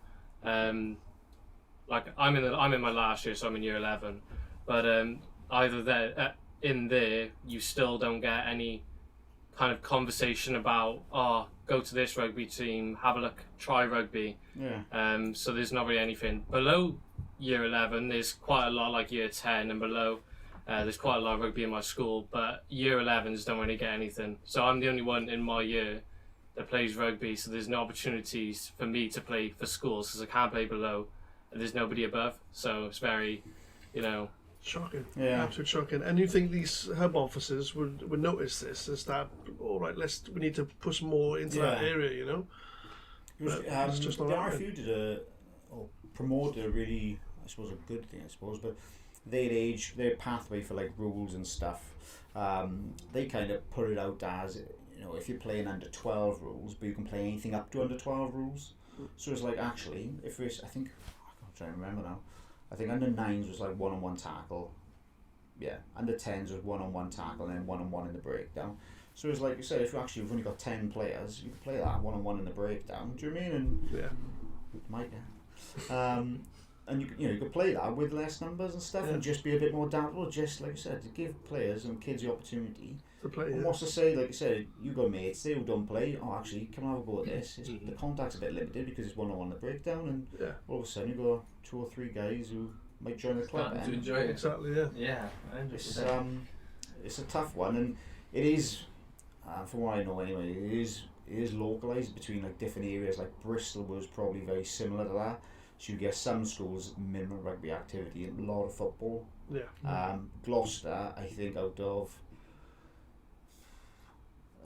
Like I'm in my last year, so I'm in year 11. But either there in there, you still don't get any kind of conversation about go to this rugby team, have a look, try rugby. So there's not really anything below year 11. There's quite a lot, like year 10 and below. There's quite a lot of rugby in my school, but year 11s don't really get anything. So I'm the only one in my year that plays rugby, so there's no opportunities for me to play for schools, because I can't play below and there's nobody above. So it's very, you know...
Shocking. Absolutely shocking. And you think these hub officers would notice this, is that, all right, we need to push more into that area, you know?
It's just not the RFU promoted a really, I suppose, a good thing, but their pathway for like rules and stuff, they kind of put it out as, you know, if you're playing under 12 rules, but you can play anything up to under 12 rules. So it's like, actually, if it's, I think, I'm trying to remember now, I think under 9s was like one-on-one tackle, under 10s was one-on-one tackle and then one-on-one in the breakdown. So it's like you said, if you've only got 10 players, you can play that one-on-one in the breakdown, do you know what I mean? And and you could play that with less numbers and stuff, and just be a bit more adaptable, just like you said, to give players and kids the opportunity to play. And what's to say, like you said, you got mates, they who don't play, actually, come and have a go at this. The contact's a bit limited because it's one-on-one in the breakdown, and all of a sudden you've got 2 or 3 guys who might join the club.
To enjoy it.
Exactly,
Yeah,
100%. It's a tough one, and it is, from what I know anyway, it is localised between like different areas. Like Bristol was probably very similar to that. So you get some schools minimum rugby activity and a lot of football.
Yeah.
Gloucester, I think out of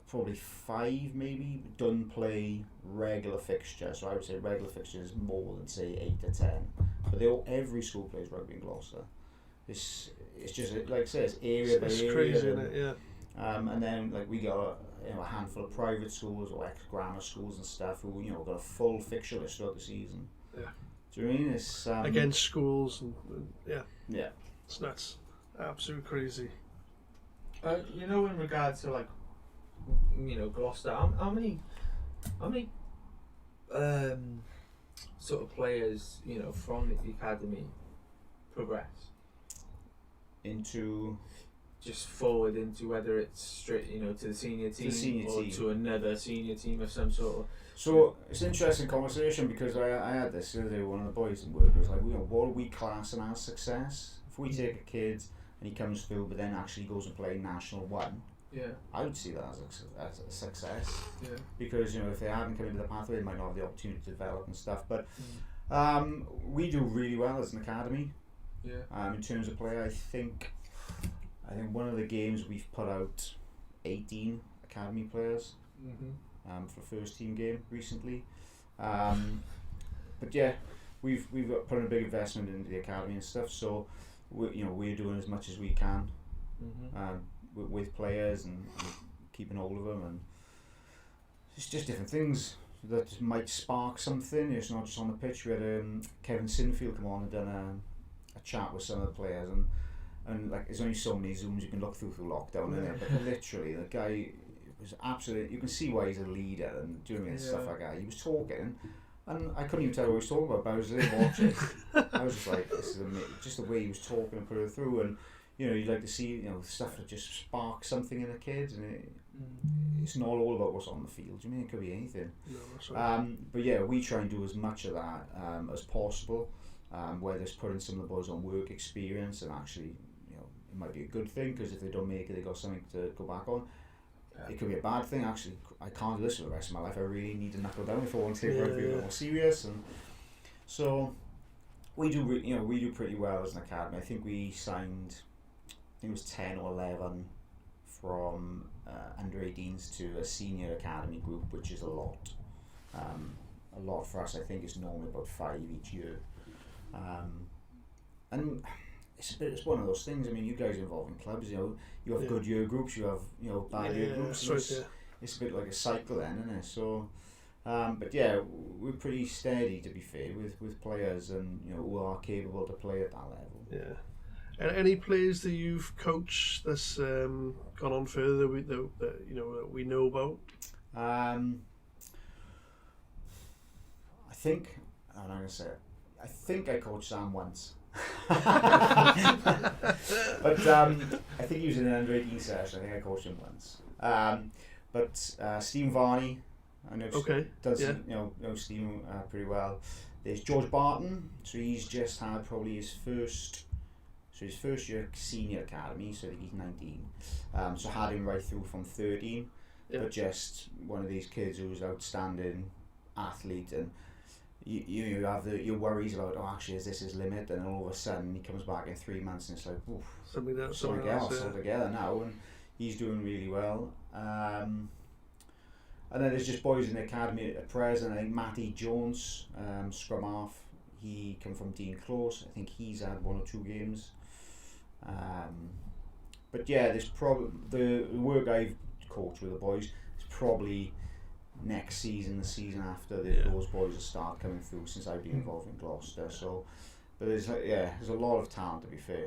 probably 5 maybe don't play regular fixtures. So I would say regular fixtures more than say 8 or 10. But every school plays rugby in Gloucester. It's just like I say, it's area by area.
It's crazy, isn't it? Yeah.
And then like we got a handful of private schools or ex-grammar schools and stuff who got a full fixture list throughout the season.
Yeah.
Do you know what I mean? It's
against schools and yeah.
Yeah.
It's nuts. Absolutely crazy.
In regards to like, Gloucester, how many sort of players from the academy progress
into
just forward into whether it's straight to the senior team or to another senior team of some sort of.
So it's an interesting conversation because I had this the other day with one of the boys in work. It was like, what are we classing as success? If we take a kid and he comes through but then actually goes and play National 1, I would see that as a success. Yeah. Because if they hadn't come into the pathway, they might not have the opportunity to develop and stuff. But we do really well as an academy. Yeah. In terms of play, I think one of the games we've put out 18 academy players for first team game recently. But yeah, we've put in a big investment into the academy and stuff. So we're doing as much as we can with players and keeping hold of them, and it's just different things that might spark something. It's not just on the pitch. We had Kevin Sinfield come on and done a chat with some of the players, and like there's only so many Zooms you can look through lockdown, isn't there? But literally the guy was absolutely, you can see why he's a leader and doing stuff like that. He was talking and I couldn't even tell what he was talking about, but I was there watching. I was just like, this is amazing. Just the way he was talking and put it through, and you'd like to see stuff that just sparks something in the kids, and it's not all about what's on the field. You mean it could be anything.
No, that's right.
But yeah, we try and do as much of that as possible. Whether it's putting some of the boys on work experience, and actually, it might be a good thing because if they don't make it, they got something to go back on. It could be a bad thing. Actually, I can't do this for the rest of my life. I really need to knuckle down if I want to take rugby a little more serious. And so we do, we do pretty well as an academy. I think we signed, I think it was 10 or 11 from under 18s to a senior academy group, which is a lot. A lot for us. I think it's normally about 5 each year. And it's one of those things. I mean, you guys are involved in clubs. You have good year groups. You have bad year groups. It's a bit like a cycle, then, isn't it? So, but yeah, we're pretty steady, to be fair, with players and who are capable to play at that level.
Yeah. And any players that you've coached that's gone on further that we know about?
I think I'm not gonna say it. I think I coached Sam once. But I think he was in an under 18 session. I think I coached him once. But Stephen Varney, I know know Stephen pretty well. There's George Barton, so he's just had probably his first year senior academy, so I think he's 19. So had him right through from 13, but just one of these kids who's outstanding athlete, and you have your worries about, actually is this his limit, and all of a sudden he comes back in 3 months and it's like, oof, something else altogether now, and he's doing really well. And then there's just boys in the academy at present. I think Matty Jones, scrum half, he come from Dean Close. I think he's had 1 or 2 games. But yeah, there's probably the work I've coached with the boys is probably next season, the season after, those boys will start coming through, since I've been involved in Gloucester. So, but there's a lot of talent, to be fair,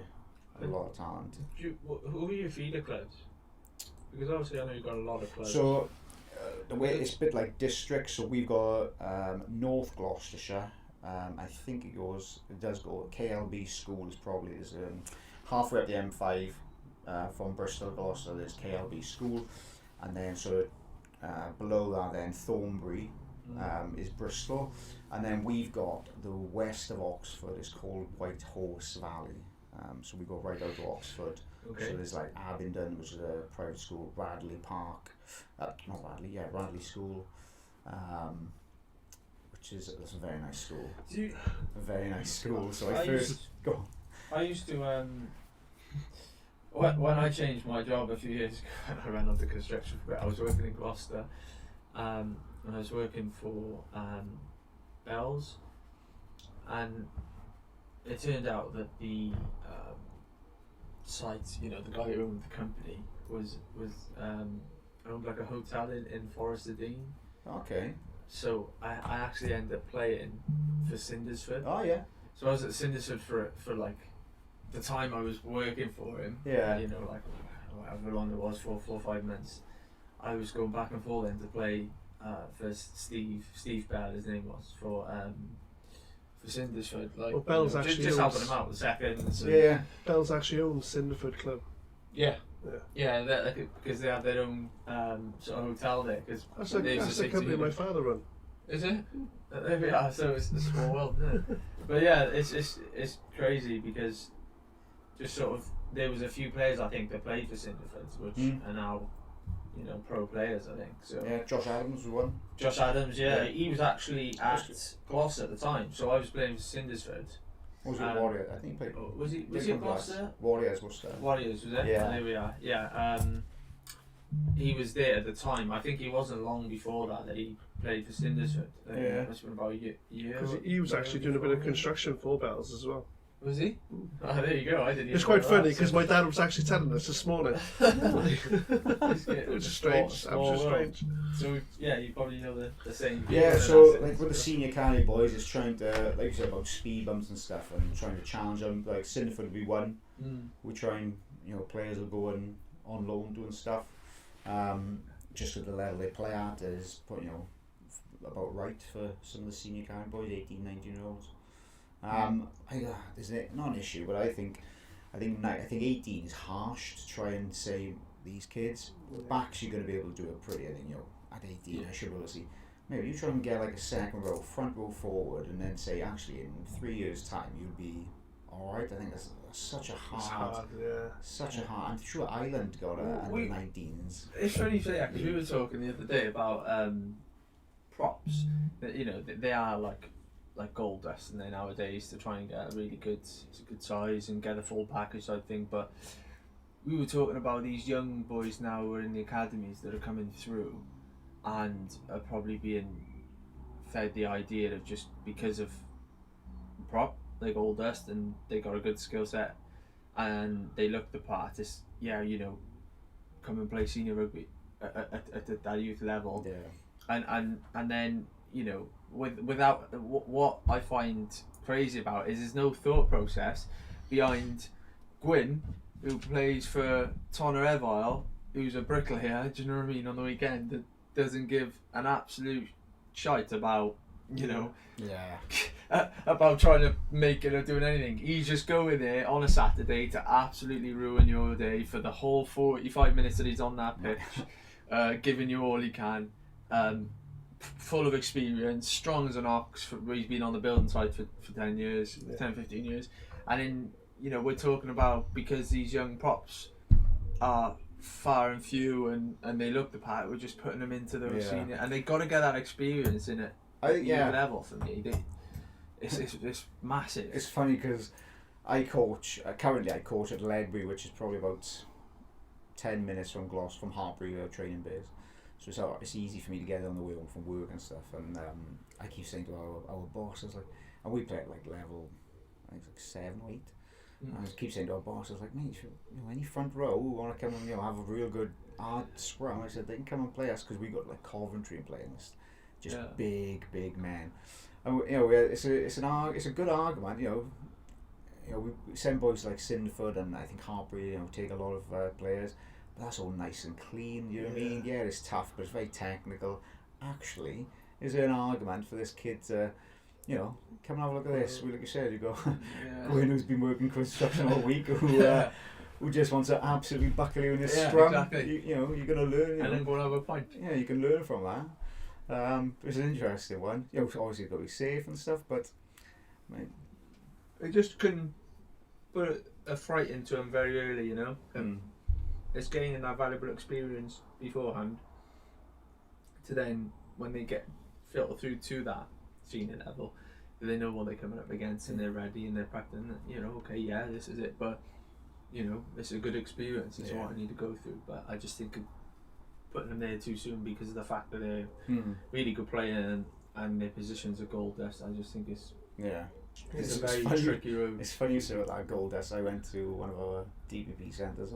a lot of talent.
Who are your feeder clubs? Because obviously I know you've got a lot of clubs.
So the way it's a bit like districts. So we've got North Gloucestershire. I think it does go. KLB School is probably halfway up the M5 from Bristol to Gloucester. There's KLB School, and then sort of below that, then Thornbury is Bristol, and then we've got the west of Oxford is called White Horse Valley. So we go right out to Oxford. Okay. So there's like Abingdon, which is a private school, Radley Park, Radley School, that's a very nice school.
A
very nice school. So
I used to when I changed my job a few years ago, and I ran onto construction for a bit. I was working in Gloucester, and I was working for Bells, and it turned out that the site, the guy who owned the company was owned like a hotel in Forest of Dean.
Okay.
So I actually ended up playing for Cindersford.
Oh yeah.
So I was at Cindersford for like the time I was working for him.
Yeah.
Like however long it was, 4 or 5 months. I was going back and forth then to play for Steve Bell, his name was, for Cindersford. Like,
well, Bell's actually
just helping him out with seconds.
Yeah.
Bell's actually owns Cinderford Club.
Yeah. Because they have their own sort of hotel there. Cause
that's the company my father run.
Is it? There we are. So it's a small world, isn't it? But yeah, it's crazy because just sort of there was a few players I think that played for Cinderford, which are now pro players, I think. So
yeah, Josh Adams was one.
Josh Adams, yeah, he was actually at Gloucester at the time, so I was playing for Cindersford.
Was it Warrior? I think he played.
Was he at Gloucester?
Warriors, Worcester.
Warriors, was it?
Yeah.
There we are. Yeah. He was there at the time. I think he wasn't long before that he played for Cindersford. It must have been about a year.
Because he was actually doing a bit of construction for Bells as well.
Was he? Oh, there you go. I didn't.
It's quite funny because my dad was actually telling us this morning.
It
was strange. Absolutely strange.
So yeah, you probably know the same.
Yeah. So like with the senior carry boys, it's trying to, like you said, about speed bumps and stuff, and trying to challenge them. Like Cinderford will be one. We try and players will go on loan doing stuff. Just at the level they play at is about right for some of the senior carry boys, 18, 19-year-olds. Is it not an issue, but I think 18 is harsh to try and say these kids. Backs you're going to be able to do it pretty. I think at 18 I should be able to see. Maybe you try and get like a second row, front row forward, and then say actually in 3 years' time you'll be all right. I think that's such a hard. I'm sure Ireland got under 19s.
It's funny you say that because we were talking the other day about props. That they are like gold dust and they nowadays to try and get a really good size and get a full package type thing. But we were talking about these young boys now who are in the academies that are coming through and are probably being fed the idea of just because of prop, they're gold dust and they got a good skill set and they look the part. It's come and play senior rugby at that youth level.
Yeah.
And then without what I find crazy about is there's no thought process behind Gwyn, who plays for Tonner Evile, who's a bricklayer, do you know what I mean, on the weekend, that doesn't give an absolute shite about about trying to make it or doing anything. He's just going there on a Saturday to absolutely ruin your day for the whole 45 minutes that he's on that pitch, giving you all he can. Full of experience, strong as an ox. He's been on the building site for 10 years, 10, 15 years. And then, we're talking about because these young props are far and few and they look the part, we're just putting them into those senior. And they've got to get that experience in it. I think, level for me. It's massive.
It's funny because currently I coach at Ledbury, which is probably about 10 minutes from Hartbury, our training base. So it's easy for me to get on the way home from work and stuff. And I keep saying to our bosses, like, and we play at like level, I think it's like 7 or 8. And I keep saying to our bosses, like, mate, any front row who want to come and have a real good hard scrum, I said they can come and play us because we got like Coventry and playing this, just big men. And it's a good argument. We send boys like Cinderford and I think Hartbury, take a lot of players. But that's all nice and clean, you know what I mean? Yeah, it's tough, but it's very technical. Actually, is there an argument for this kid to, come and have a look at this? Like you said, you go, Gwyn, who's been working construction all week, who just wants to absolutely buckle you in his scrum. Exactly. You're going to learn.
And then go and have a pint.
Yeah, you can learn from that. It's an interesting one. Obviously you've got to be safe and stuff, but
they just couldn't put a fright into him very early, It's gaining that valuable experience beforehand to then, when they get filtered through to that senior level, they know what they're coming up against and they're ready and they're practicing. You know, okay, yeah, this is it, but you know, it's a good experience. It's what I need to go through. But I just think putting them there too soon because of the fact that they're really good player and their position's a goal dust. I just think it's a very tricky road.
It's funny you say about that goal dust. I went to one of our DPP centres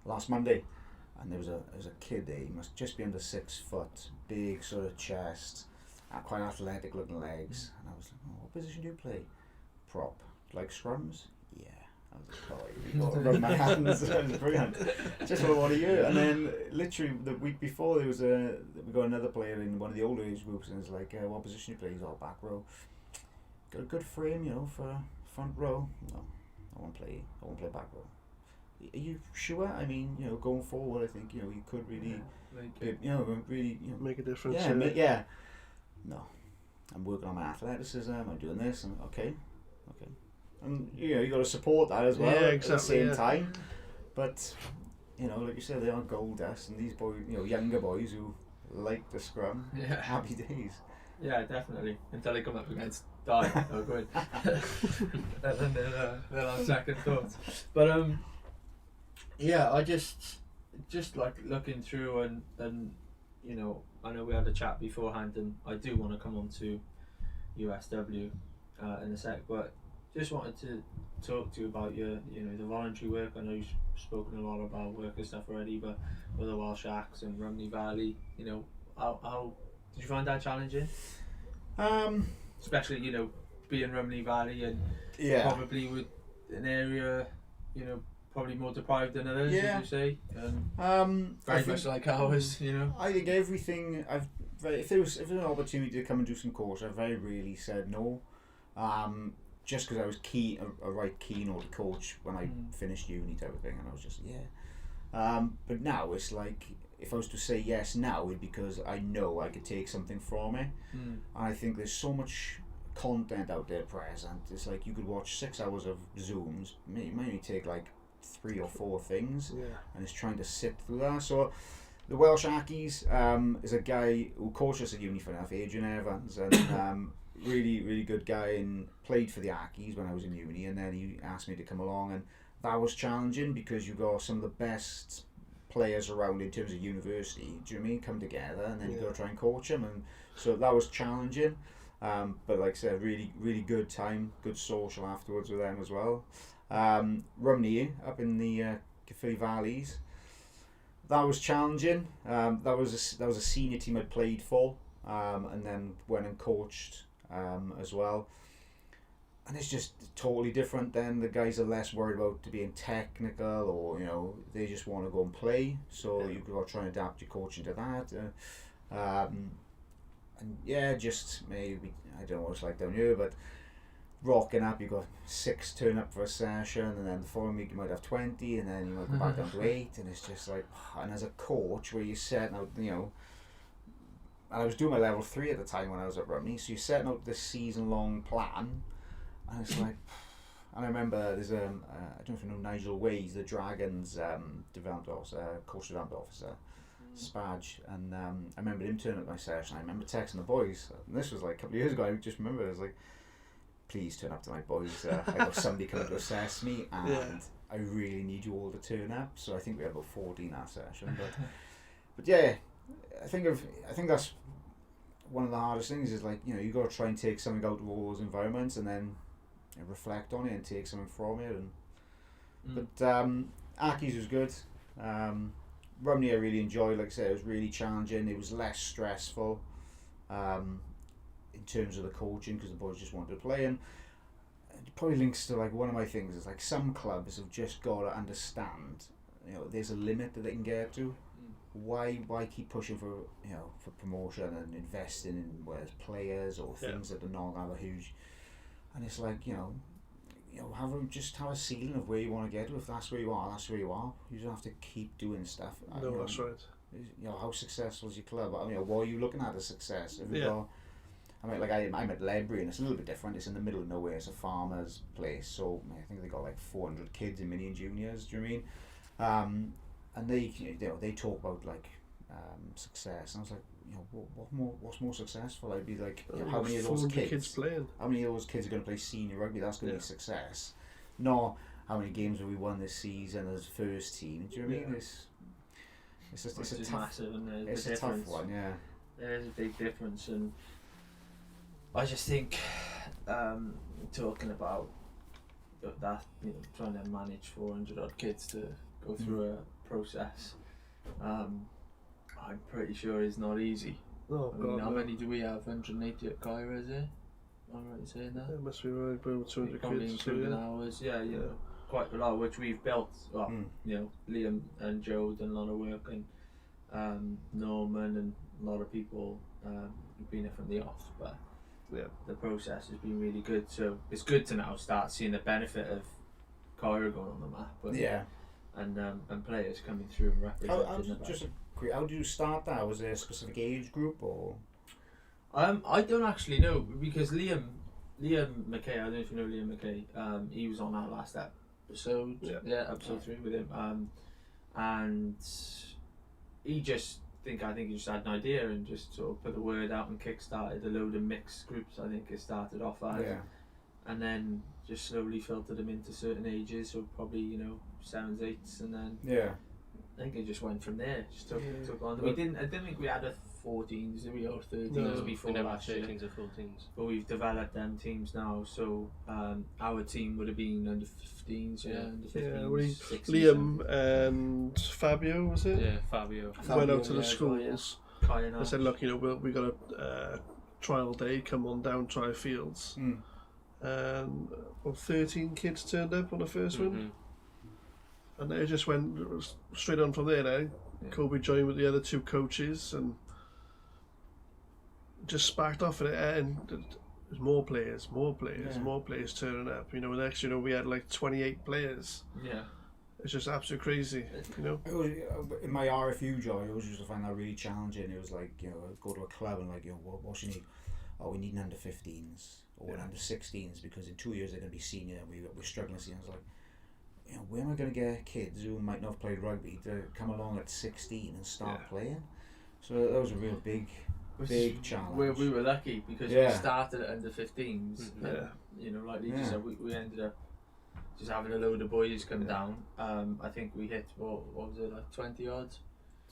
last Monday, and there was a kid there. He must just be under 6 foot, big sort of chest, quite athletic looking legs. And I was like, oh, what position do you play? Prop. Like scrums? Yeah. I was like, oh, rub my hands. That was brilliant. Just for 1 year. And then literally the week before we got another player in one of the older age groups, and it's like, what position do you play? He's all back row. Got a good frame, you know, for front row. No, I won't play back row. Are you sure? I mean, you know, going forward, I think, you know, you could really,
make a difference.
Yeah, No, I'm working on my athleticism. I'm doing this, and okay, and you know, you got to support that as well.
Yeah, exactly.
At the same time, but you know, like you said, they are gold dust, and these boys, you know, younger boys who like the scrum, happy days.
Yeah, definitely. Until they come up against Die. Oh, good. And then they'll have second thoughts. But yeah, I just like looking through and you know, I know we had a chat beforehand, and I do want to come on to USW in a sec, but just wanted to talk to you about your, you know, the voluntary work. I know you've spoken a lot about work and stuff already, but with the Welsh Acts and Rumney Valley, you know, how did you find that challenging? Especially, you know, being Rumney Valley and probably with an area, you know, probably more deprived than others, would you say? Very much like ours, you know.
I think everything if there was an opportunity to come and do some course, I very rarely said no. Just because I was keen on to coach when I finished uni type of thing, and I was just but now it's like, if I was to say yes now, it'd be because I know I could take something from it. And I think there's so much content out there present. It's like you could watch 6 hours of Zooms, it might only take like 3 or 4 things, and it's trying to sit through that. So the Welsh Ackies is a guy who coached us at uni for enough, Adrian Evans, and really good guy, and played for the Ackies when I was in uni, and then he asked me to come along, and that was challenging because you got some of the best players around in terms of university, do you know what I mean, come together, and then you got to try and coach them, and so that was challenging, but like I said, really good time, good social afterwards with them as well. Rumney up in the Caerphilly Valleys, that was challenging. That was a senior team I'd played for, and then went and coached as well. And it's just totally different. Then the guys are less worried about being technical, or you know, they just want to go and play. So you've got to try and adapt your coaching to that. And yeah, just maybe, I don't know what it's like down here, but rocking up, you've got 6 turn up for a session, and then the following week you might have 20, and then you might go back down to 8, and it's just like, and as a coach, where you're setting out, you know, and I was doing my level 3 at the time when I was at Rumney, so you're setting out this season-long plan, and it's like, and I remember there's I don't know if you know Nigel Ways, the Dragons development officer, coach development officer, Spadge, and I remember him turning up my session. I remember texting the boys, and this was like a couple of years ago. I just remember, I was like, please turn up to my boys. I got somebody coming to assess me, and I really need you all to turn up. So I think we had about 14 that session, but yeah, I think that's one of the hardest things, is like, you know, you got to try and take something out of all those environments, and then reflect on it and take something from it. And but Ackies was good. Rumney I really enjoyed. Like I said, it was really challenging. It was less stressful in terms of the coaching, because the boys just wanted to play. And it probably links to like one of my things is like, some clubs have just got to understand, you know, there's a limit that they can get to. Why keep pushing for, you know, for promotion and investing in whether it's players or things that are not have a huge, and it's like, you know, have a ceiling of where you want to get to. If that's where you are, that's where you are. You don't have to keep doing stuff.
No, that's right.
You know, how successful is your club? I mean, what are you looking at as success? If you go, I mean, like I'm at Ledbury, and it's a little bit different. It's in the middle of nowhere. It's a farmer's place, so I think they got like 400 kids in mini and juniors. Do you know what I mean? And they talk about like success, and I was like, what's more successful? I'd be like, how many of those kids
playing?
How many of those kids are going to play senior rugby? That's going to be success. Not how many games have we won this season as first team. Do you know what I mean? It's a tough,
massive, and
it's a tough one. Yeah,
there's a big difference, and I just think talking about that, trying to manage 400 odd kids to go through a process, I'm pretty sure it's not easy. How many do we have? 180 at Cairo, is it? Am I right in saying that?
It must be around about 200
probably
kids.
Including hours, quite a lot, which we've built. Well, Liam and Joe done a lot of work, and Norman and a lot of people have been there from the off, but the process has been really good. So it's good to now start seeing the benefit of Cairo going on the map. And players coming through and representing.
How did you start that? Was there a specific age group or?
I don't actually know, because Liam McKay, I don't know if you know Liam McKay, he was on our last episode, episode 3 with him, and he just I think he just had an idea and just sort of put the word out and kick-started a load of mixed groups. I think it started off as, and then just slowly filtered them into certain ages, so probably 7s, 8s, and then I think it just went from there. Just took on. I didn't think we had a 14s, did we, or 13s before last year.
13s or 14s.
But we've developed them teams now, so our team would have been under 15s, under 15s. 16s,
Liam and Fabio, was it?
Yeah, Fabio.
Went out to the schools.
I
said, look, we got a trial day, come on down, try fields. 13 kids turned up on the first one. And they just went straight on from there now. Kobe joined with the other 2 coaches and just sparked off it, and there's more players turning up. Next we had like 28 players. It's just absolutely crazy.
In my RFU job, I always used to find that really challenging. It was like, go to a club and like, what you need? Oh, we need an under 15s or an under 16s, because in 2 years they're going to be senior and we're struggling to see. I was like, where am I going to get kids who might not have played rugby to come along at 16 and start playing? So that was a real big challenge.
We were lucky because we started at under 15s. And, like you said, we ended up just having a load of boys come down. I think we hit, what was it, like 20 odds?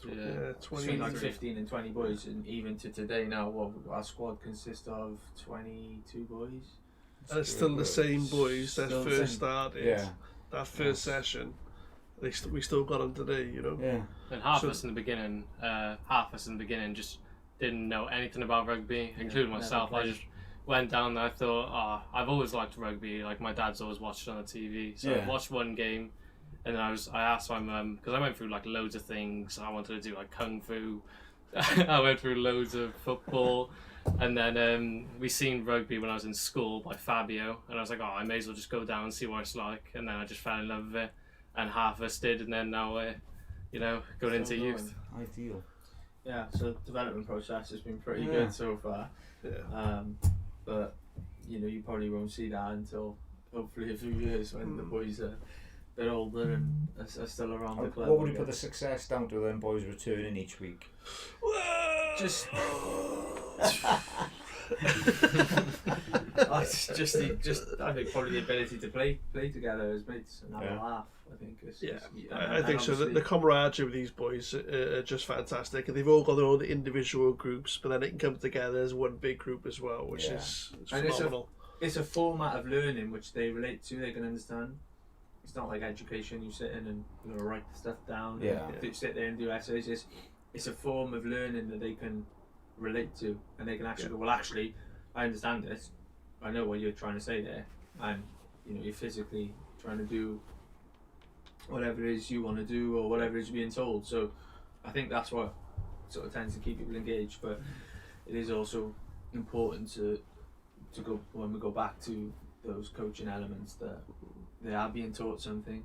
Between like 15 and 20 boys, and even to today now, our squad consists of 22 boys.
And it's still the same boys that first started. That first session, we still got them today,
And half of us in the beginning just didn't know anything about rugby, including myself. I just went down there. I thought, I've always liked rugby. Like my dad's always watched it on the TV, so I watched one game, and then I asked my mum, because I went through like loads of things. I wanted to do like kung fu. I went through loads of football. And then we seen rugby when I was in school by Fabio, and I was like, I may as well just go down and see what it's like. And then I just fell in love with it, and half of us did, and then now we're, going into youth.
Ideal.
Yeah, so the development process has been pretty good so far. But you probably won't see that until hopefully a few years when the boys are a bit older and are still around the club.
What would you put the success down to them boys returning each week?
Just I think probably the ability to play together as mates and have a laugh. I think
I think so. The camaraderie with these boys are just fantastic, and they've all got their own individual groups, but then they can come together as one big group as well, which is phenomenal.
It's a format of learning which they relate to, they can understand. It's not like education, you sit in and write stuff down, and sit there and do essays. It's a form of learning that they can relate to, and they can actually go, well, actually, I understand this, I know what you're trying to say there, and you're physically trying to do whatever it is you want to do or whatever is being told. So I think that's what sort of tends to keep people engaged, but it is also important to go, when we go back to those coaching elements, that they are being taught something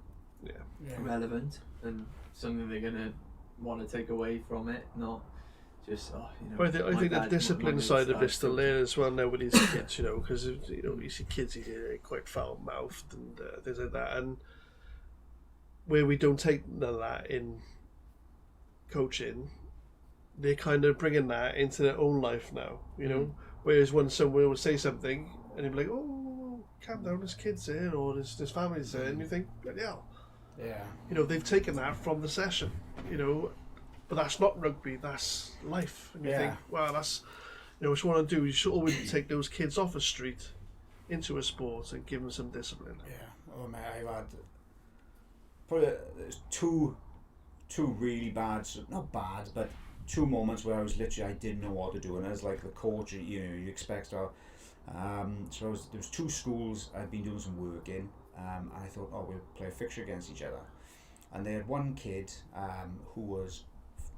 relevant and something they're going to want to take away from it, not just
I think the discipline side of it's still there as well now with these kids, because you see kids quite foul mouthed and things like that, and where we don't take none of that in coaching, they're kind of bringing that into their own life now, whereas when someone will say something and you'll be like, oh, calm down, there's kids here or there's families there, and you think, yeah, they've taken that from the session, but that's not rugby, that's life, and you think, wow, that's, what you want to do, you should always take those kids off the street into a sport and give them some discipline.
Mate, I've had probably two really bad, not bad, but two moments where I didn't know what to do, and as like the coach, you expect to. So there was two schools I'd been doing some work in, and I thought, we'll play a fixture against each other, and they had one kid who was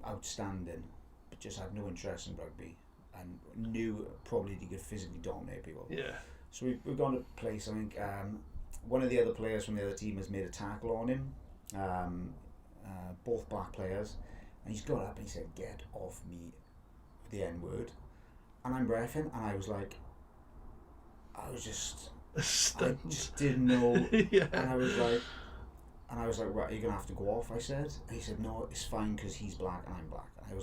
outstanding, but just had no interest in rugby, and knew probably he could physically dominate people.
Yeah.
So we've gone to play something. One of the other players from the other team has made a tackle on him. Both black players, and he's got up and he said, "Get off me," the N word, and I'm reffing, and I was just
stunned.
I just didn't know,
Yeah.
and I was like, right, you're gonna have to go off, I said, and he said, no, it's fine because he's black and I'm black, and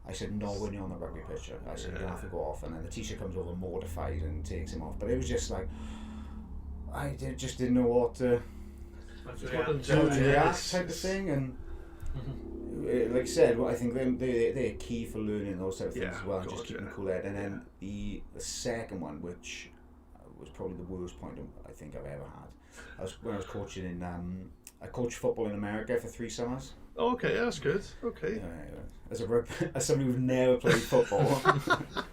I said, no, when you're on the rugby pitch, I said, you're gonna have to go off, and then the teacher comes over mortified and takes him off, but it was just like, just didn't know what to react type of thing, and like I said, I think they're key for learning those type of things as well, and just keeping cool head. And then the second one, which was probably the worst point I think I've ever had, when I was coaching I coached football in America for 3 summers.
Oh, okay, that's good. Okay.
As somebody who's never played football, I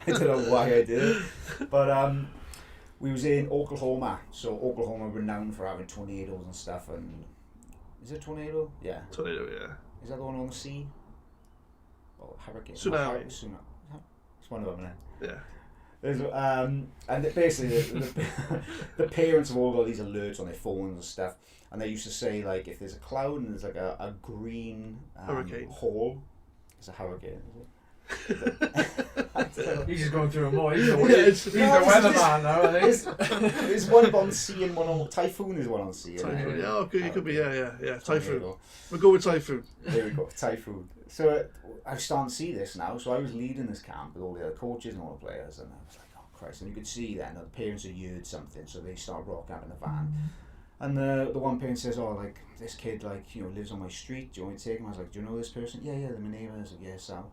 don't know why I did it, but we was in Oklahoma. So Oklahoma renowned for having tornadoes and stuff. And is it a tornado? Yeah.
Tornado, yeah.
Is that the one on the sea? Oh, hurricane.
Tsunami.
It's one of them,
Yeah.
There's, and basically the parents have all got these alerts on their phones and stuff, and they used to say, like, if there's a cloud and there's like a green hole, it's a hurricane, is it?
He's just going through them all. He's the weatherman now, I think.
There's one on sea and one on typhoon. Is one on sea.
Typhoon, yeah, okay, it could be, yeah. Typhoon. We'll go with typhoon.
There we go, typhoon. So I started to see this now. So I was leading this camp with all the other coaches and all the players, and I was like, oh Christ! And you could see then that the parents had heard something, so they start rocking up in the van. And the one parent says, oh, like, this kid, like, lives on my street. Do you want me to take him? I was like, do you know this person? Yeah, they're my neighbour. I was like, yeah, Sal.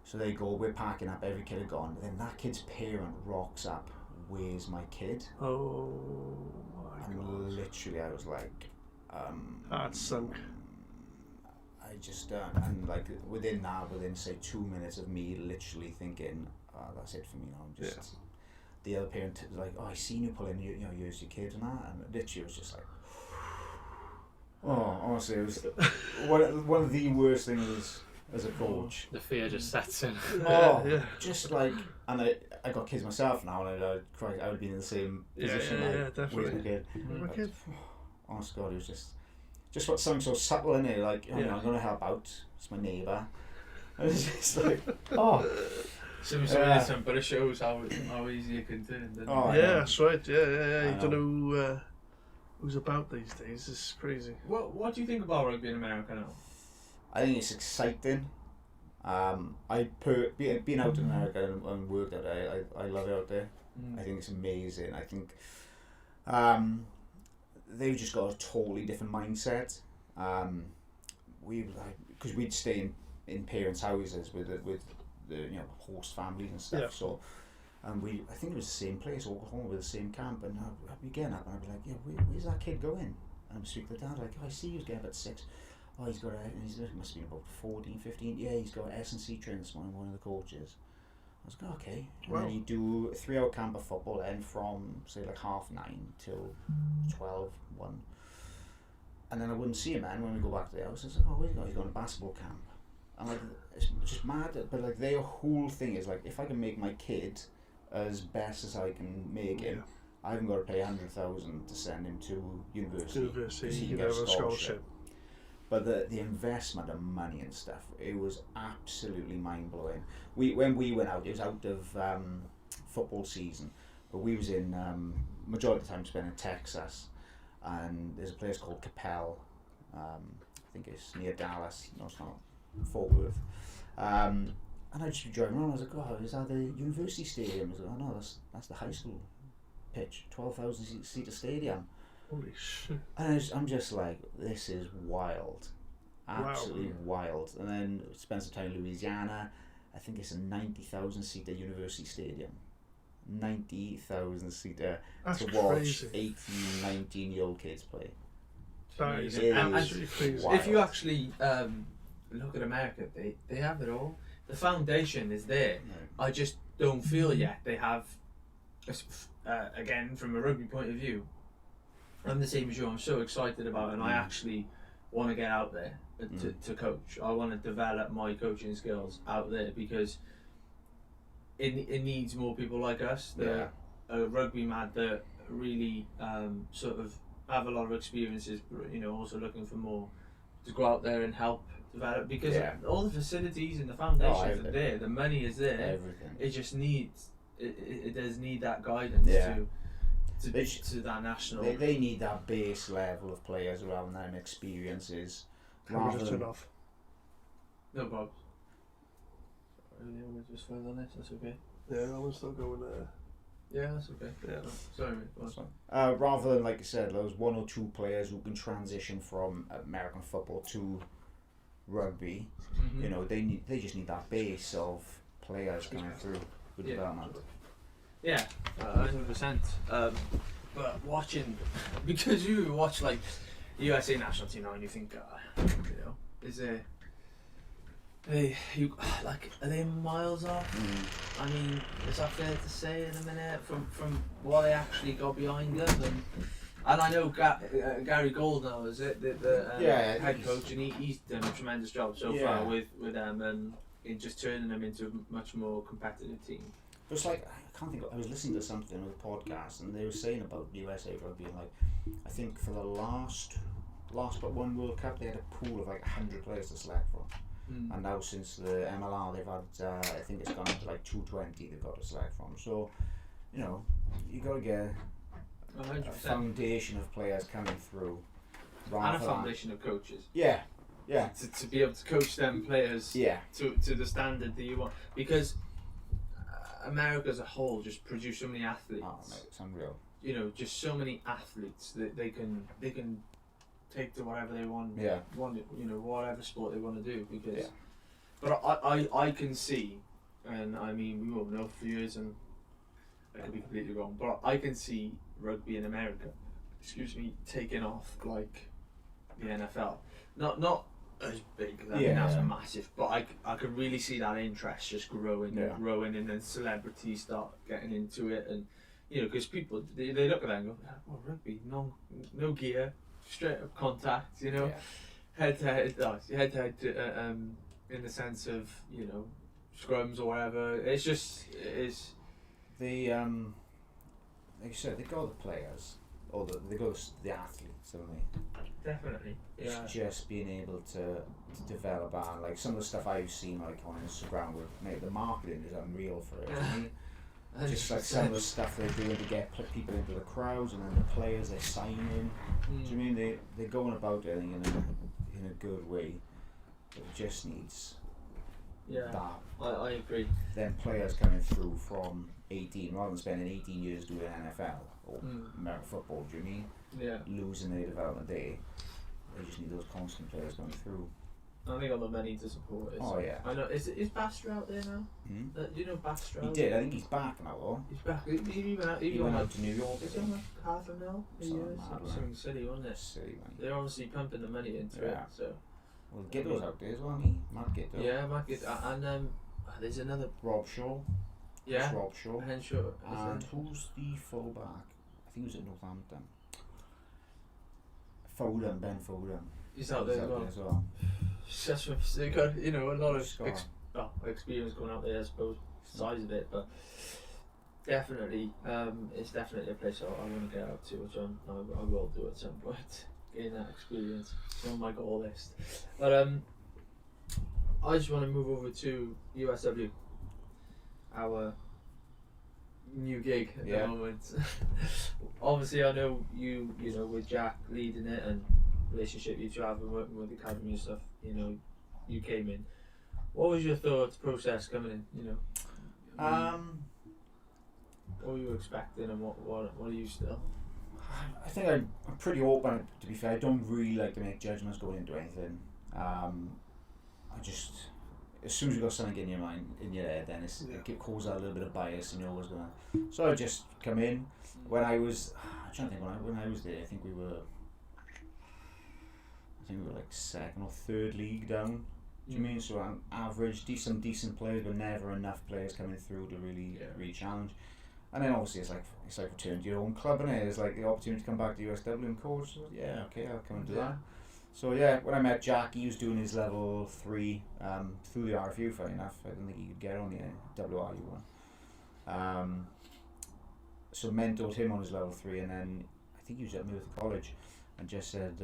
So they go, we're packing up, every kid had gone. But then that kid's parent rocks up, where's my kid?
Oh my God.
And literally I was like,
heart sunk.
I just, and like within say 2 minutes of me literally thinking, that's it for me now. I'm just, the other parent was like, oh, I seen you pulling, yours your kid and that. And literally it was just like, oh, honestly, it was one of the worst things as a coach.
The fear just sets in.
Just like, and I got kids myself now, and I would have been in the same position.
Definitely.
With my kid.
My kid.
Honest God, it was just what something so subtle in it. Like, I'm going to help out. It's my neighbour. And it's just like,
but it shows how easy it can turn.
That's right. Yeah. You don't know who's about these days. It's crazy.
What do you think about rugby in America now?
I think it's exciting. Being out in America and worked out there, I love it out there. I think it's amazing. I think they've just got a totally different mindset. Because we'd stay in parents' houses with the host families and stuff. So, and I think it was the same place, Oklahoma, with the same camp. And I'd be getting up and I'd be like, yeah, where's that kid going? And I'd speak to the dad like, I see he was getting up at 6. Oh, he must have been about 14, 15. Yeah, he's got S&C training this morning, one of the coaches. I was like, okay. And then you do a 3-hour camp of football, then from, say, like 9:30 till 12, 1. And then I wouldn't see him, man, when we go back to the house. I was like, oh, where's he going? He's going to basketball camp. And, like, it's just mad. But, like, their whole thing is, like, if I can make my kid as best as I can make him, I haven't got to pay $100,000 to send him to university.
He can have a scholarship.
But the investment of money and stuff, it was absolutely mind-blowing. When we went out, it was out of football season, but we was in, majority of the time spent in Texas, and there's a place called Capel, I think it's near Dallas, no, it's not, Fort Worth, And I'd just be driving around. I was like, oh, is that the university stadium? I was like, oh no, that's the high school pitch, 12,000 seater stadium.
Holy shit!
And I'm just like, this is wild, absolutely wild. And then spent some time in Louisiana. I think it's a 90,000 seater university stadium. 90,000 seater to watch 18, 19-year-old kids play.
That is
absolutely
crazy.
If you actually look at America, they have it all. The foundation is there. No. I just don't feel yet they have. Again, from a rugby point of view, I'm the same as you. I'm so excited about it, and I actually want to get out there to coach. I want to develop my coaching skills out there because it needs more people like us that are rugby mad, that really sort of have a lot of experiences, you know, also looking for more to go out there and help develop, because all the facilities and the foundations are there, the money is there,
everything.
It just needs it does need that guidance to that national.
They need that base level of players around them, experiences.
Can we just turn off?
No problem. We're just further on this, that's okay.
Yeah, that one's still going there.
Yeah, that's okay. Yeah. Oh, sorry, mate.
Rather than, like you said, those one or two players who can transition from American football to rugby, you know, they just need that base of players coming through with development.
Yeah, 100%. But watching, because you watch like USA national team now and you think, you know, is there? Are they miles off? I mean, is that fair to say in a minute from what they actually got behind them? And I know Gary Gold now, is it, the head coach, and he's done a tremendous job so far with them and in just turning them into a much more competitive team.
It's like, I can't think. I was listening to something with a podcast, and they were saying about USA rugby, and like, I think for the last but one World Cup, they had a pool of like 100 players to select from. And now since the MLR, they've had, I think it's gone up to like 220 they've got to select from. So, you know, you got to get a foundation of players coming through.
And a foundation of coaches.
Yeah.
To be able to coach them players to the standard that you want. Because America as a whole just produce so many athletes.
Oh, mate, it's unreal.
You know, just so many athletes that they can take to whatever they want.
Yeah.
You know, whatever sport they want to do. Because, but I can see, and I mean we won't know for years, and I could be completely wrong, but I can see rugby in America, taking off like the NFL. Not as big. I mean that's massive, but I could really see that interest just growing and growing, and then celebrities start getting into it, and you know, because people they look at that and go, oh, rugby, no gear, straight up contact, you know, head to head, in the sense of, you know, scrums or whatever. It is.
The like you said, they got the players, or they got the athletes, don't they?
Definitely.
It's just being able to develop, and like some of the stuff I've seen like on Instagram with, mate, the marketing is unreal for it. I mean, just like some of the stuff they're doing to get people into the crowds, and then the players they're signing. Do you mean they're going about it in a good way? But it just needs that.
I agree.
Then players coming through from 18, rather than spending 18 years doing NFL or American football, do you mean?
Yeah.
Losing their development there. They just need those constant players going through.
I think on the money to support it.
Oh yeah.
I know. Is Bastra out there now? Do you know Bastra?
He did. I think he's back now though.
He's back. He
went out to New York.
Is it like half a mil a year? Something silly, wasn't it?
Silly money.
They're obviously pumping the money into it. So.
Well, Giddo's out there as well, isn't he? Matt Giddo.
Yeah, Matt Giddo. And there's another.
Rob Shaw.
Yeah.
Rob Shaw.
Henshaw.
And who's the fullback? I think he was at Northampton. Ben Foden.
He's out there as well. Just they got, you know, a lot of experience going out there, I suppose. Size of it, but definitely, it's definitely a place I want to get out to, which I will do at some point. Gain that experience. It's on my goal list. But I just want to move over to USW, our new gig at the moment. Obviously, I know you know, with Jack leading it and relationship you two have and working with the academy and stuff, you know, you came in. What was your thought process coming in? You know, what were you expecting, and what are you still?
I think I'm pretty open. To be fair, I don't really like to make judgments going into anything. I just, as soon as you got something in your mind, in your head, then it causes a little bit of bias, and you're always gonna. So I just come in. When I was, I'm trying to think when I was there. I think we were like second or third league down. Do you mean? So I'm average, decent players, but never enough players coming through to really challenge. And then obviously it's like return to your own club, and it's like the opportunity to come back to USW and coach. So yeah, okay, I'll come and do that. So yeah, when I met Jack, he was doing his level 3 through the RFU. Funny enough, I didn't think he could get on the WRU one. So mentored him on his level 3, and then I think he was at Merthyr College, and just said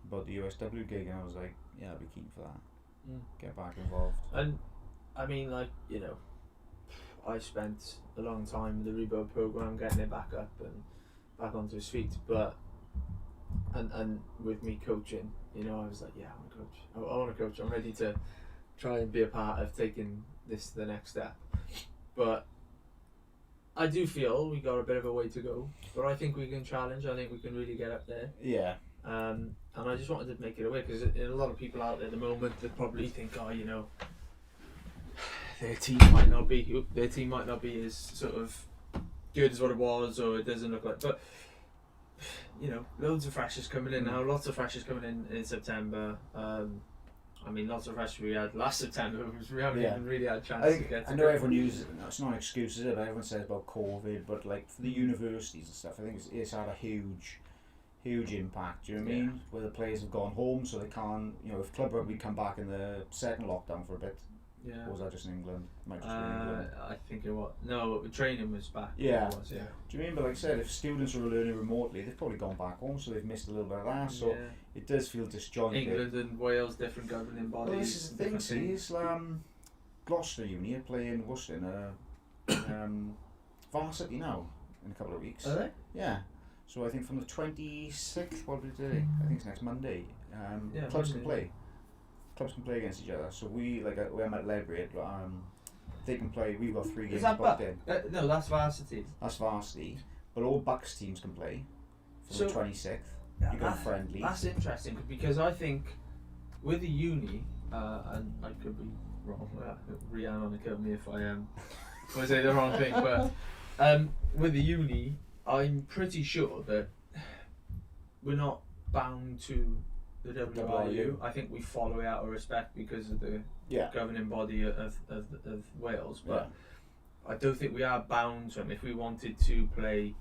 about the USW gig, and I was like, yeah, I'd be keen for that. Get back involved.
And I mean, like, you know, I spent a long time with the rebuild program getting it back up and back onto his feet, but and with me coaching, you know, I was like, yeah, I want to coach. I want to coach. I'm ready to try and be a part of taking this to the next step. But I do feel we got a bit of a way to go, but I think we can challenge. I think we can really get up there.
Yeah.
And I just wanted to make it aware, because a lot of people out there at the moment that probably think, oh, you know, their team might not be as sort of good as what it was, or it doesn't look like. But you know, loads of freshers coming in now. Lots of freshers coming in September. I mean, lots of freshers we had last September, because we haven't even really had a chance to get.
I know everyone uses it's not an excuse, is it? But everyone says about COVID, but like for the universities and stuff, I think it's had a huge impact. Do you know what I mean? Where the players have gone home, so they can't. You know, if club rugby come back in the second lockdown for a bit.
Yeah.
Or was that just in England? Might just be in England.
I think it was. No, the training was back.
Yeah.
It was, yeah.
Do you mean? But like I said, if students are learning remotely, they've probably gone back home, so they've missed a little bit of that. So it does feel disjointed.
England and Wales, different governing bodies.
Well, this is the thing. See, it's Gloucester Uni are playing Worcester in varsity now in a couple of weeks.
Are they?
Yeah. So I think from the 26th, what did we do? I think it's next Monday. Clubs can play. Clubs can play against each other. So we I'm at Ledbury. They can play. We've got 3 games booked in.
No, that's varsity.
That's varsity. But all Bucks teams can play from the 26th. You got friendlies. That's
interesting, because I think with the uni, and I could be wrong. Rihanna will kill me if I say the wrong thing. But with the uni, I'm pretty sure that we're not bound to the WRU. I think we follow it out of respect because of the governing body of Wales, but I don't think we are bound to them. If we wanted to play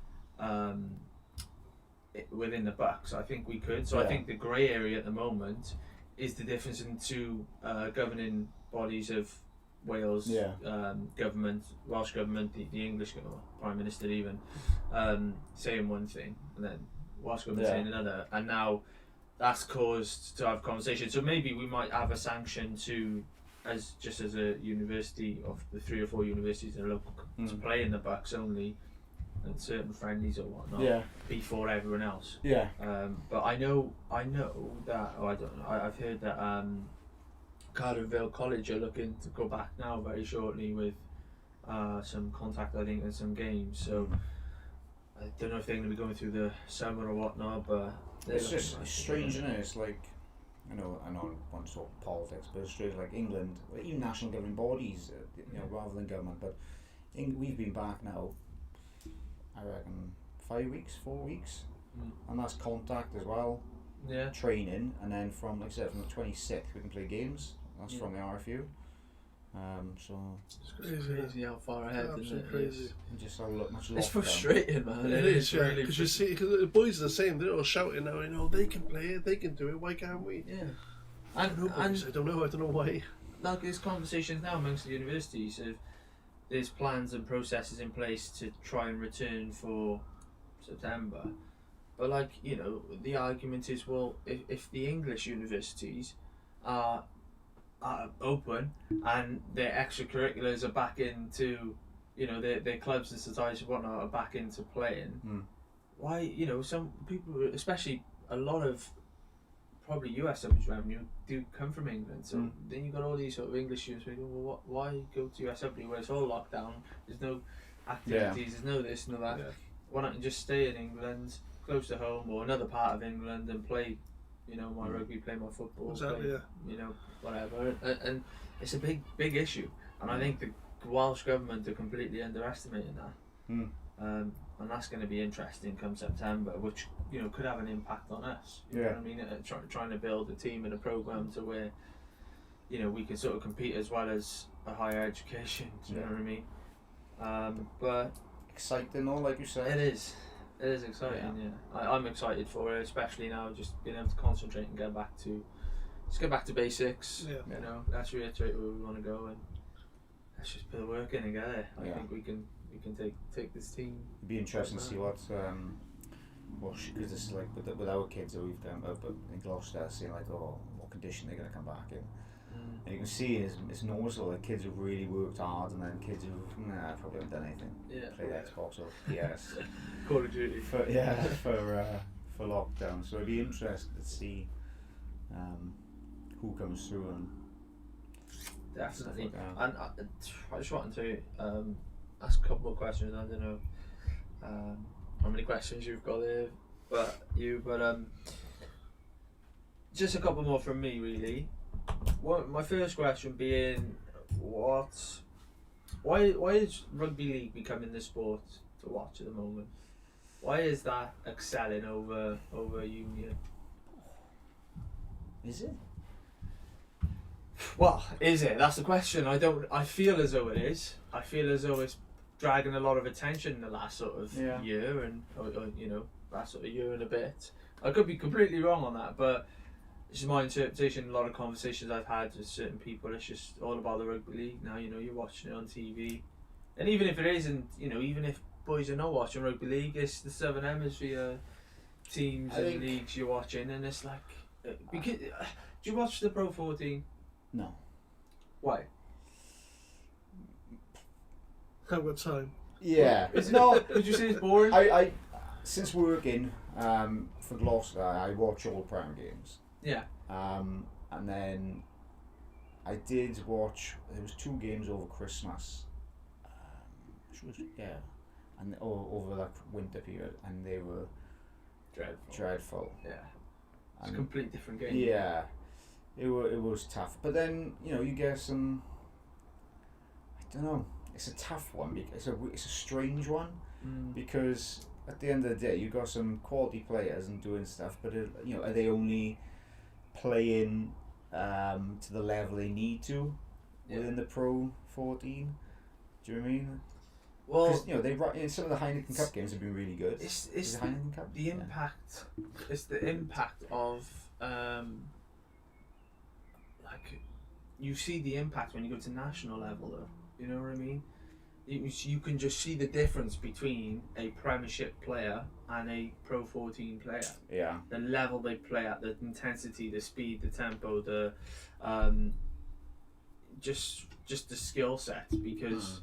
within the Bucks, I think we could. So I think the grey area at the moment is the difference in two governing bodies of Wales government, Welsh government, the English government, Prime Minister even, saying one thing, and then Welsh government saying another, and now that's caused to have conversation. So maybe we might have a sanction to, as a university of the 3 or 4 universities that are local, to play in the Bucks only, and certain friendlies or whatnot, before everyone else. But I know that, or I don't know, I've heard that Cardiff College are looking to go back now very shortly with some contact, I think, and some games. So I don't know if they're going to be going through the summer or whatnot, but
it's just strange, isn't it? It's like, I don't want to talk politics, but it's strange, like England, even national governing bodies, rather than government, but we've been back now, I reckon 5 weeks, 4 weeks, and that's contact as well. Training, and then from, like I said, from the 26th we can play games. That's from the RFU. So
it's crazy how far ahead.
Absolutely crazy.
Just have a look much.
It's frustrating, man.
It is, really, because you see, because the boys are the same. They're all shouting now. They can play it, they can do it. Why can't we?
Yeah.
I don't know why.
Like, there's conversations now amongst the universities of there's plans and processes in place to try and return for September. But the argument is, well, if the English universities are open and their extracurriculars are back into, their clubs and societies and whatnot are back into playing, why, some people, especially a lot of probably USW's revenue do come from England. So then you've got all these sort of English students who go, well, why go to USW where it's all locked down? There's no activities, there's no this, no that. Yeah. Why not just stay in England, close to home, or another part of England and play, my rugby, play my football,
exactly,
play, whatever. And it's a big issue. And I think the Welsh government are completely underestimating that. And that's going to be interesting come September, which could have an impact on us. You know what I mean? Trying to build a team and a program to where we can sort of compete as well as a higher education. Do you know what I mean? But
exciting, though, like you said.
It is exciting. Yeah. I'm excited for it, especially now, just being able to concentrate and get back to basics. Yeah. Let's reiterate where we want to go and let's just put the work in and get there. I think we can take this team.
It'd be interesting to see what because this is like with our kids that we've done up in Gloucester, seeing like what condition they're going to come back in. And you can see it's noticeable that kids have really worked hard, and then kids who probably haven't done anything. Played Xbox or PS.
Call of Duty.
For lockdown. So it'd be interesting to see who comes through and.
Definitely. Like and I just wanted to ask a couple more questions. I don't know how many questions you've got there, but just a couple more from me, really. My first question being, why is rugby league becoming the sport to watch at the moment? Why is that excelling over union?
Is it?
Well, is it? That's the question. I feel as though it is. I feel as though it's dragging a lot of attention in the last sort of year and last sort of year and a bit. I could be completely wrong on that, but this is my interpretation. A lot of conversations I've had with certain people, it's just all about the rugby league now. You're watching it on TV, and even if it isn't, even if boys are not watching rugby league, it's the Southern Hemisphere teams and leagues you're watching, and it's like, because do you watch the Pro 14?
No.
Why?
Have a good time.
Yeah.
Would you say it's boring?
I since working for Gloucester, I watch all Prem games.
Yeah.
And then I did watch. There was 2 games over Christmas. And over that winter period, and they were dreadful.
Yeah. It's a complete different game.
Yeah. It was tough, but then you get some. I don't know. It's a tough one because it's a strange one because at the end of the day you got some quality players and doing stuff, but are they only playing to the level they need to within the Pro 14? Do you know what I mean? Well, they some of the Heineken Cup games have been really good.
It's the Heineken Cup? The impact. It's the impact of. You see the impact when you go to national level, though. You know what I mean? You can just see the difference between a Premiership player and a Pro 14 player.
Yeah.
The level they play at, the intensity, the speed, the tempo, the just the skill set. Because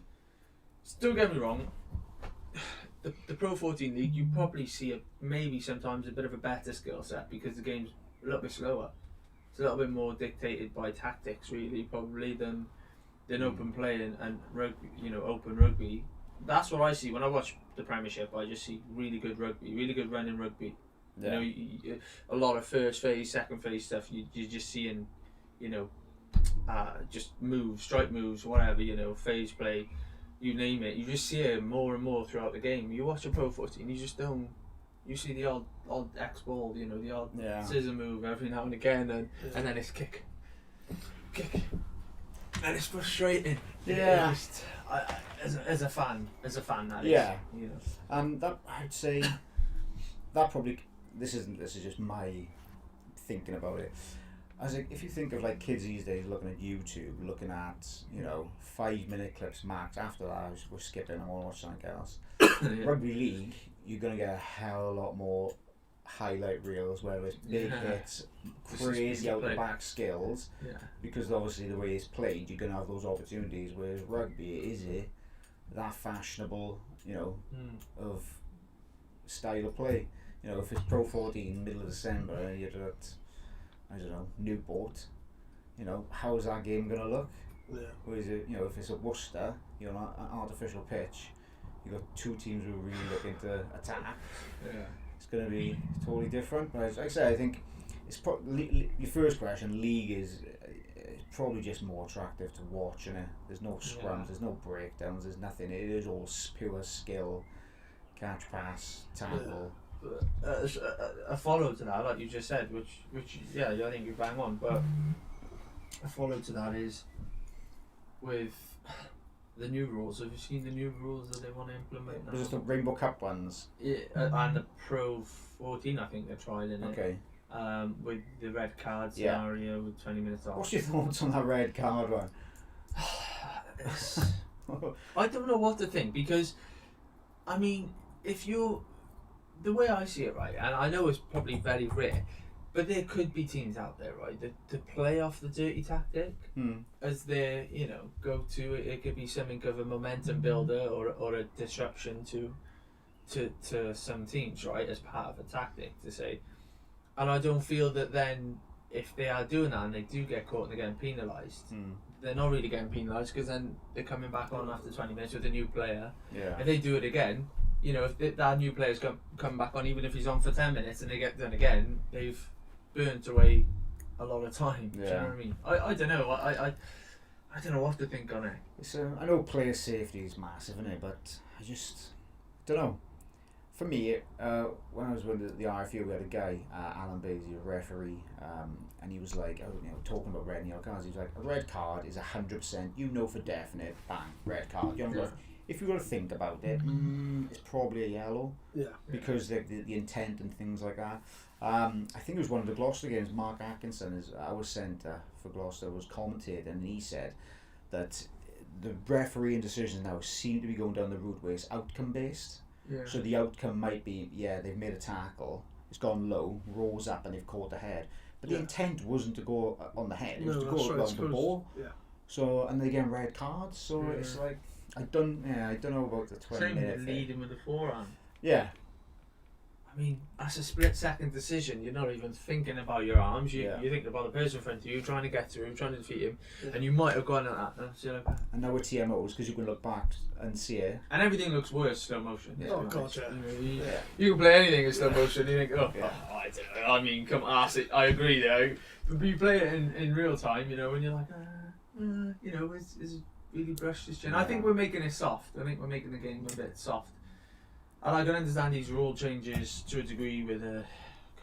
don't get me wrong, the Pro 14 league, you probably see maybe sometimes a bit of a better skill set because the game's a little bit slower. It's a little bit more dictated by tactics, really, probably than open play and rugby. Open rugby. That's what I see when I watch the Premiership. I just see really good rugby, really good running rugby.
Yeah.
A lot of first phase, second phase stuff. You're just seeing, just moves, strike moves, whatever. Phase play, you name it. You just see it more and more throughout the game. You watch a Pro 14, you just don't. You see the odd X ball, the odd scissor move every now and again, and then it's kick, and it's frustrating.
Yeah.
As a fan, that
yeah.
is.
That I'd say that probably this is just my thinking about it. As if you think of like kids these days looking at YouTube, looking at 5-minute clips max. After that, we're skipping and we'll watch something else. Rugby league, you're gonna get a hell of a lot more highlight reels where it's big hits, crazy out the back skills.
Yeah. Because
obviously the way it's played, you're gonna have those opportunities. Whereas rugby, is it that fashionable? Of style of play. If it's Pro 14 middle of December, you're at I don't know, Newport, you know, how's that game going to look?
Yeah.
Whereas, if it's at Worcester, you know, an artificial pitch, you've got two teams who are really looking to attack.
Yeah.
It's going to be totally different. But like I say, I think it's probably your first question. League is probably just more attractive to watch, and there's no scrums, there's no breakdowns, there's nothing. It is all pure skill, catch, pass, tackle.
A follow to that, like you just said, which I think you bang on. But a follow to that is with the new rules. Have you seen the new rules that they want to implement now?
There's the Rainbow Cup ones.
Yeah, and the Pro 14, I think they're trying in it.
Okay.
With the red card scenario with 20 minutes off.
What's your thoughts on that red card one?
I don't know what to think, because, I mean, the way I see it, right, and I know it's probably very rare, but there could be teams out there, right, that play off the dirty tactic as their, go-to. It could be something of a momentum builder or a disruption to some teams, right, as part of a tactic to say. And I don't feel that then, if they are doing that and they do get caught and they're getting penalised, they're not really getting penalised, because then they're coming back on after 20 minutes with a new player.
Yeah.
If they do it again, if that new player's come back on, even if he's on for 10 minutes and they get done again, they've burnt away a lot of time.
Yeah.
Do you know what I mean? I don't know. I don't know what to think on it.
I know player safety is massive, isn't it? But I just don't know. For me, when I was with the RFU, we had a guy, Alan Basie, a referee, and he was like, talking about red and yellow cards. He was like, a red card is 100%, for definite, bang, red card. If you got to think about it, it's probably a yellow.
Yeah.
Because the intent and things like that. I think it was one of the Gloucester games. Mark Atkinson, our centre for Gloucester, was commentating, and he said that the refereeing decisions now seem to be going down the route where it's outcome based.
Yeah.
So the outcome might be, they've made a tackle, it's gone low, rolls up, and they've caught the head. But the intent wasn't to go on the head; it was to go around the ball.
Yeah.
So, and they're getting red cards. So it's like I don't know about the 20-minute
Same leading with the forehand.
Yeah.
I mean, that's a split-second decision. You're not even thinking about your arms. You're thinking about the person in front of you, trying to get to him, trying to defeat him, and you might have gone at that.
And now with TMOs, because you can look back and see it.
And everything looks worse slow motion.
Oh god,
You can play anything in slow motion. You think, I don't know. I mean, come on, I agree there. But you play it in real time, when you're like, it's really brushed this chin. I think we're making it soft. I think we're making the game a bit soft. And I can understand these rule changes to a degree with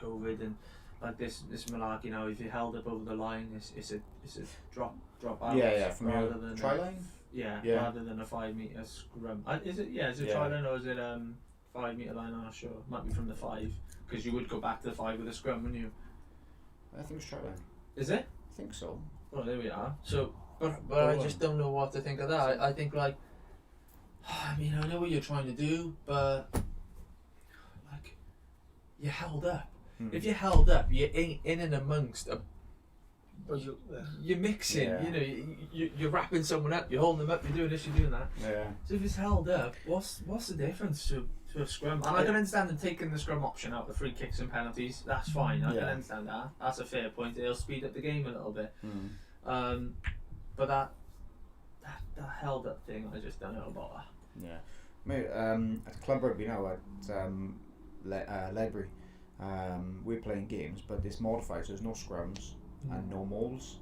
COVID and like this malarkey now. If you're held up over the line, it's a drop out.
From
rather
your
than
try line.
Rather than a 5 metre scrum. Is it? Yeah, is it try line or is it 5 metre line? I'm not sure. Might be from the 5, because you would go back to the 5 with a scrum, wouldn't you?
I think it's try line.
Is it?
I think so.
Well, there we are. So, but I just don't know what to think of that. I think I know what you're trying to do, but like, you're held up. If you're held up, you're in and amongst you're mixing.
Yeah.
You're wrapping someone up. You're holding them up. You're doing this. You're doing that.
Yeah.
So if it's held up, what's the difference to a scrum? And I can understand them taking the scrum option out, the free kicks and penalties. That's fine. I can understand that. That's a fair point. It'll speed up the game a little bit. But that held up thing, I just don't know about that.
Yeah, mate. At Club Rugby now at Ledbury, we're playing games, but it's modified, so there's no scrums and no mauls.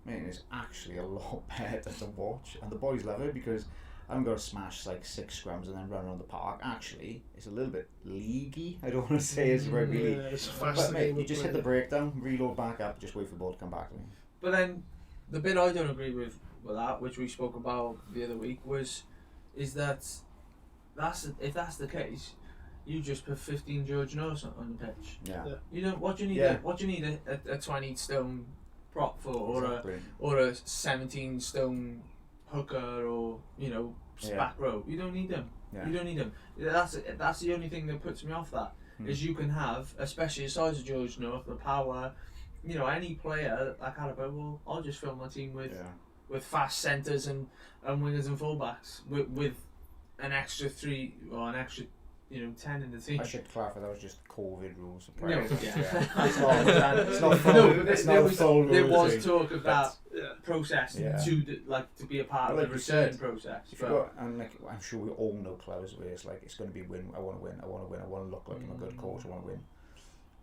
Mate, it's actually a lot better to watch, and the boys love it because I haven't got to smash like 6 scrums and then run around the park. Actually, it's a little bit leaguey. I don't want to say it's rugby league.
It's
but mate, you just hit the breakdown, reload back up, just wait for the ball to come back to me.
But then the bit I don't agree with that, which we spoke about the other week, is that if that's the case, you just put 15 George Norris on the pitch.
Yeah.
You don't. What do you need a 20 stone prop for, or a 17 stone hooker, or back row? You don't need them.
Yeah.
You don't need them. That's the only thing that puts me off that is you can have, especially the size of George North, the power. Any player that caliber. Well, I'll just fill my team with fast centres and wingers and fullbacks with an extra 3 or an extra 10 in the team.
I should clarify that was just COVID rules.
No,
Yeah.
it's
not full.
No,
It's not a full
there
rule
was
team.
talk of that process
Yeah.
to be a part
Like
of the
you
return
said,
process.
If you got, and like I'm sure we all know clubs where it's like it's going to be win. I want to win. I want to win. I want to look like I'm a good coach. I want to win.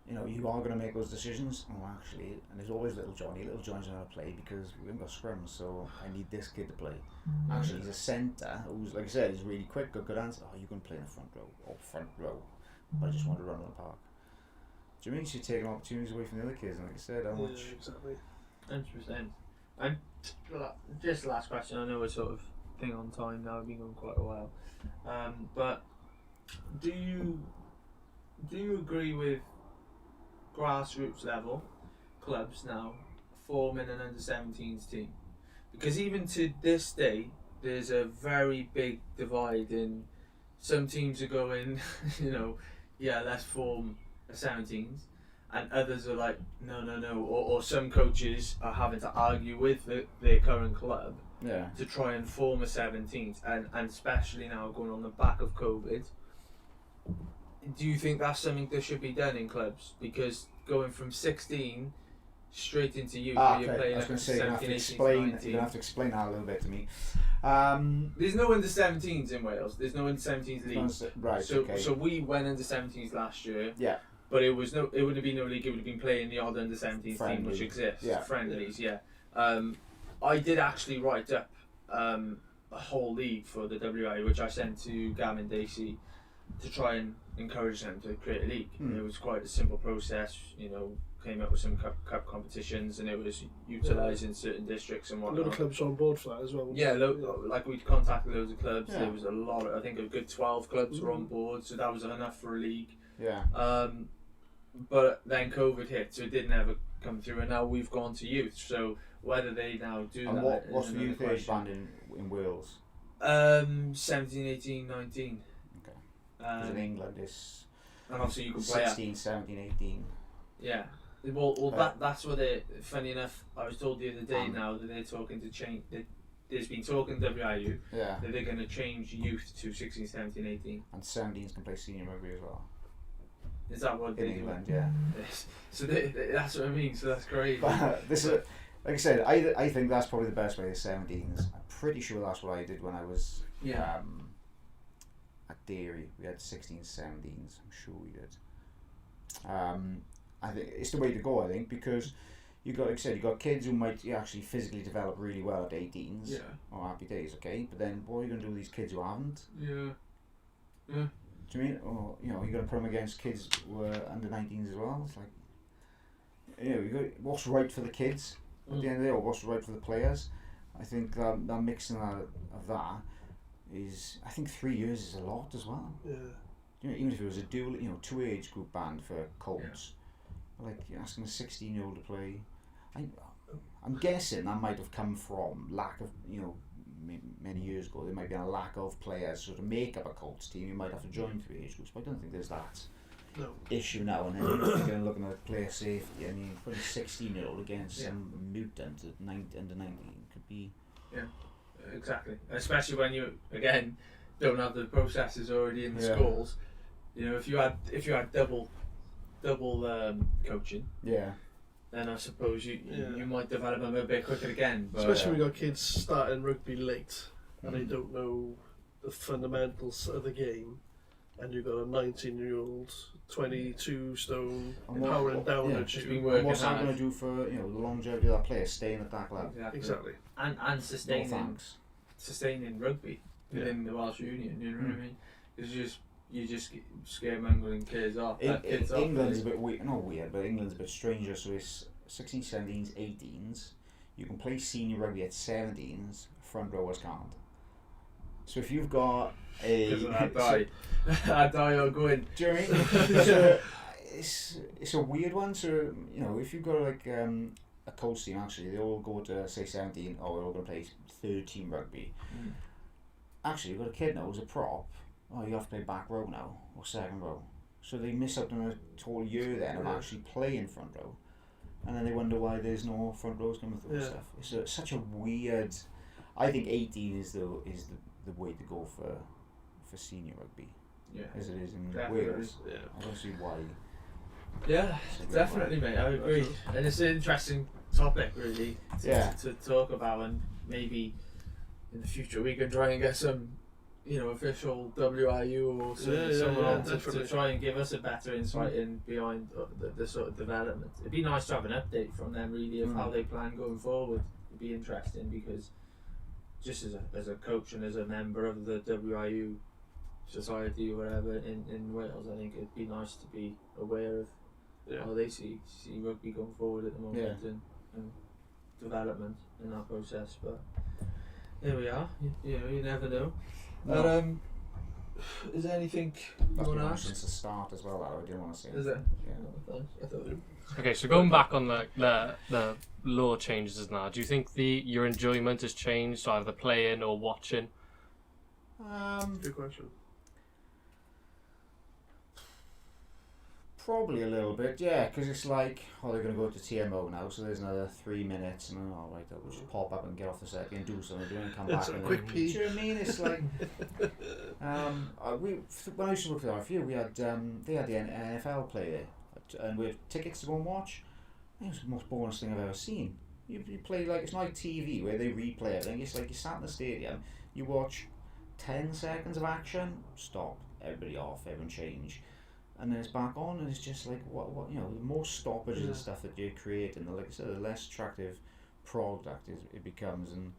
You are going to make those decisions. Oh, actually, and there's always little Johnny's going to play because we haven't got scrums, so I need this kid to play. Actually, he's a centre who's, like I said, he's really quick, got good hands. Oh, you can play in the front row, but I just want to run on the park. Do you mean you should take opportunities away from the other kids? And like I said, how much?
Yeah, exactly.
100%. And just the last question. I know we're sort of thing on time now. We've been going quite a while, but do you agree with grassroots level clubs now forming an under-17s team? Because even to this day, there's a very big divide in some teams are going, let's form a 17s, and others are like, no, or some coaches are having to argue with their current club to try and form a 17s, and especially now going on the back of COVID. Do you think that's something that should be done in clubs? Because going from 16 straight into youth, where you're playing at 17, 18, 19.
You're going to have to explain that a little bit to me.
There's no under 17s in Wales. There's no under 17s leagues.
Right.
So we went under 17s last year.
Yeah.
But it wouldn't have been no league. It would have been playing the odd under 17s team which exists.
Yeah.
Friendlies. Yeah. I did actually write up a whole league for the WA, which I sent to Gavin Dacey to try and encourage them to create a league. It was quite a simple process, came up with some cup competitions, and it was utilising certain districts and whatnot.
A lot of clubs are on board for that as well.
Yeah, like we contacted loads of clubs. There was a lot. I think a good 12 clubs were on board, so that was enough for a league.
Yeah.
But then COVID hit, so it didn't ever come through, and now we've gone to youth. So whether they now do
and
that,
what's the youth age band in Wales?
17, 18, 19.
Okay. Because in England it's
and obviously you can play
16, 17, 18.
Yeah. Well, that's what they. Funny enough, I was told the other day now that they're talking to change. There's been talk in WIU that they're going to change youth to 16, 17, 18.
And 17s can play senior rugby as well.
Is that what
in England? Yeah.
So that's what I mean. So that's crazy.
But this is, like I said, I think that's probably the best way. The 17s. I'm pretty sure that's what I did when I was at Dairy. We had 16s, 17s. I'm sure we did. I think it's the way to go. I think because you got, like I said, you got kids who might actually physically develop really well at 18s. Yeah. Oh, happy days, okay. But then, what are you going to do with these kids who haven't? Yeah. Yeah. Do you mean? Or you're going to put them against kids who are under 19s as well? It's like, you got what's right for the kids at the end of the day, or what's right for the players. I think that mixing of that is, I think 3 years is a lot as well. Yeah. Even if it was a dual, 2 age group band for Colts. Like you're asking a 16-year-old to play. I'm guessing that might have come from lack of, many years ago there might be a lack of players so to make up a Colts team. You might have to join 3 age groups, but I don't think there's that issue now. And then you're looking at player safety. I mean, putting a 16-year-old against some mutant at under 19 could be. Yeah,
exactly. Especially when you again don't have the processes already in the schools. If you had double coaching, then I suppose you might develop them a bit quicker again. But,
especially when you got kids starting rugby late and they don't know the fundamentals of the game, and you've got a 19-year-old, 22 stone, powering down at you.
What's that going to do for the longevity of that player staying at that level?
Exactly.
And sustaining rugby within the Welsh Union. You know what I mean? It's you just scaremongering kids off.
England's a bit weird, not weird, but England's a bit stranger. So it's 16s, 17s, 18s. You can play senior rugby at 17s. Front rowers can't. So if you've got a
that die or go in.
Do you know what I mean? So it's a weird one. So if you've got like a coach team, actually they all go to say 17. Oh, we're all going to play 13 rugby. Actually, you've got a kid now who's a prop. Oh, you have to play back row now, or second row. So they miss out on a whole year then of actually playing front row. And then they wonder why there's no front rows coming through and stuff. It's such a weird... I think 18 is the way to go for senior rugby. as it is in
Definitely.
Wales.
Yeah.
I don't see why.
Yeah, definitely, mate. I agree, and it's an interesting topic, really, to talk about, and maybe in the future we can try and get some, official WIU or someone on to try and give us a better insight in behind the sort of development. It'd be nice to have an update from them, really, of how they plan going forward. It'd be interesting, because just as a coach and as a member of the WIU society or whatever in Wales, I think it'd be nice to be aware of how they see rugby going forward at the moment, and development in that process. But here we are. You never know.
No.
But is there anything you want to ask?
Since the start as well, I didn't want to say.
Is it?
Yeah.
Oh, thanks. I thought
Okay, so going back on the law changes now, do you think your enjoyment has changed, either playing or watching?
Good question.
Probably a little bit, yeah, because it's like, they're going to go to TMO now, so there's another 3 minutes, and I'll just pop up and get off the set and do something, and come back. And
quick pee.
Do you know what I mean? It's like, when I used to work for RFU, we had they had the NFL play there, and we had tickets to go and watch. It was the most boring thing I've ever seen. You play like, it's not like TV where they replay everything. It's like you sat in the stadium, you watch 10 seconds of action, stop, everybody off, everyone change. And then it's back on, and it's just like, what the more stoppages and stuff that you create, and like I said, the less attractive product it becomes. And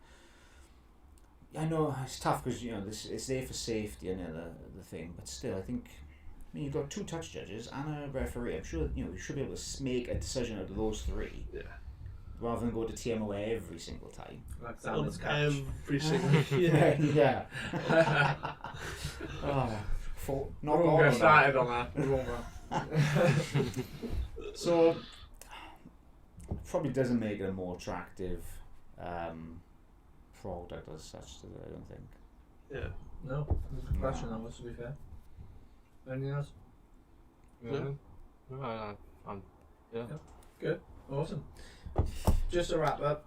I know it's tough because it's there for safety and the thing, but still, I think, you've got 2 touch judges and a referee. I'm sure you should be able to make a decision out of those 3. Yeah. Rather than go to TMO every single time.
Like Salmon's catch.
Every single.
Yeah. Not
we'll get started on that.
So, probably doesn't make it a more attractive product as such, I don't think.
Yeah.
No, there's a question that was, to be fair. Anything else?
No. Yeah.
Good. Awesome. Just to wrap up,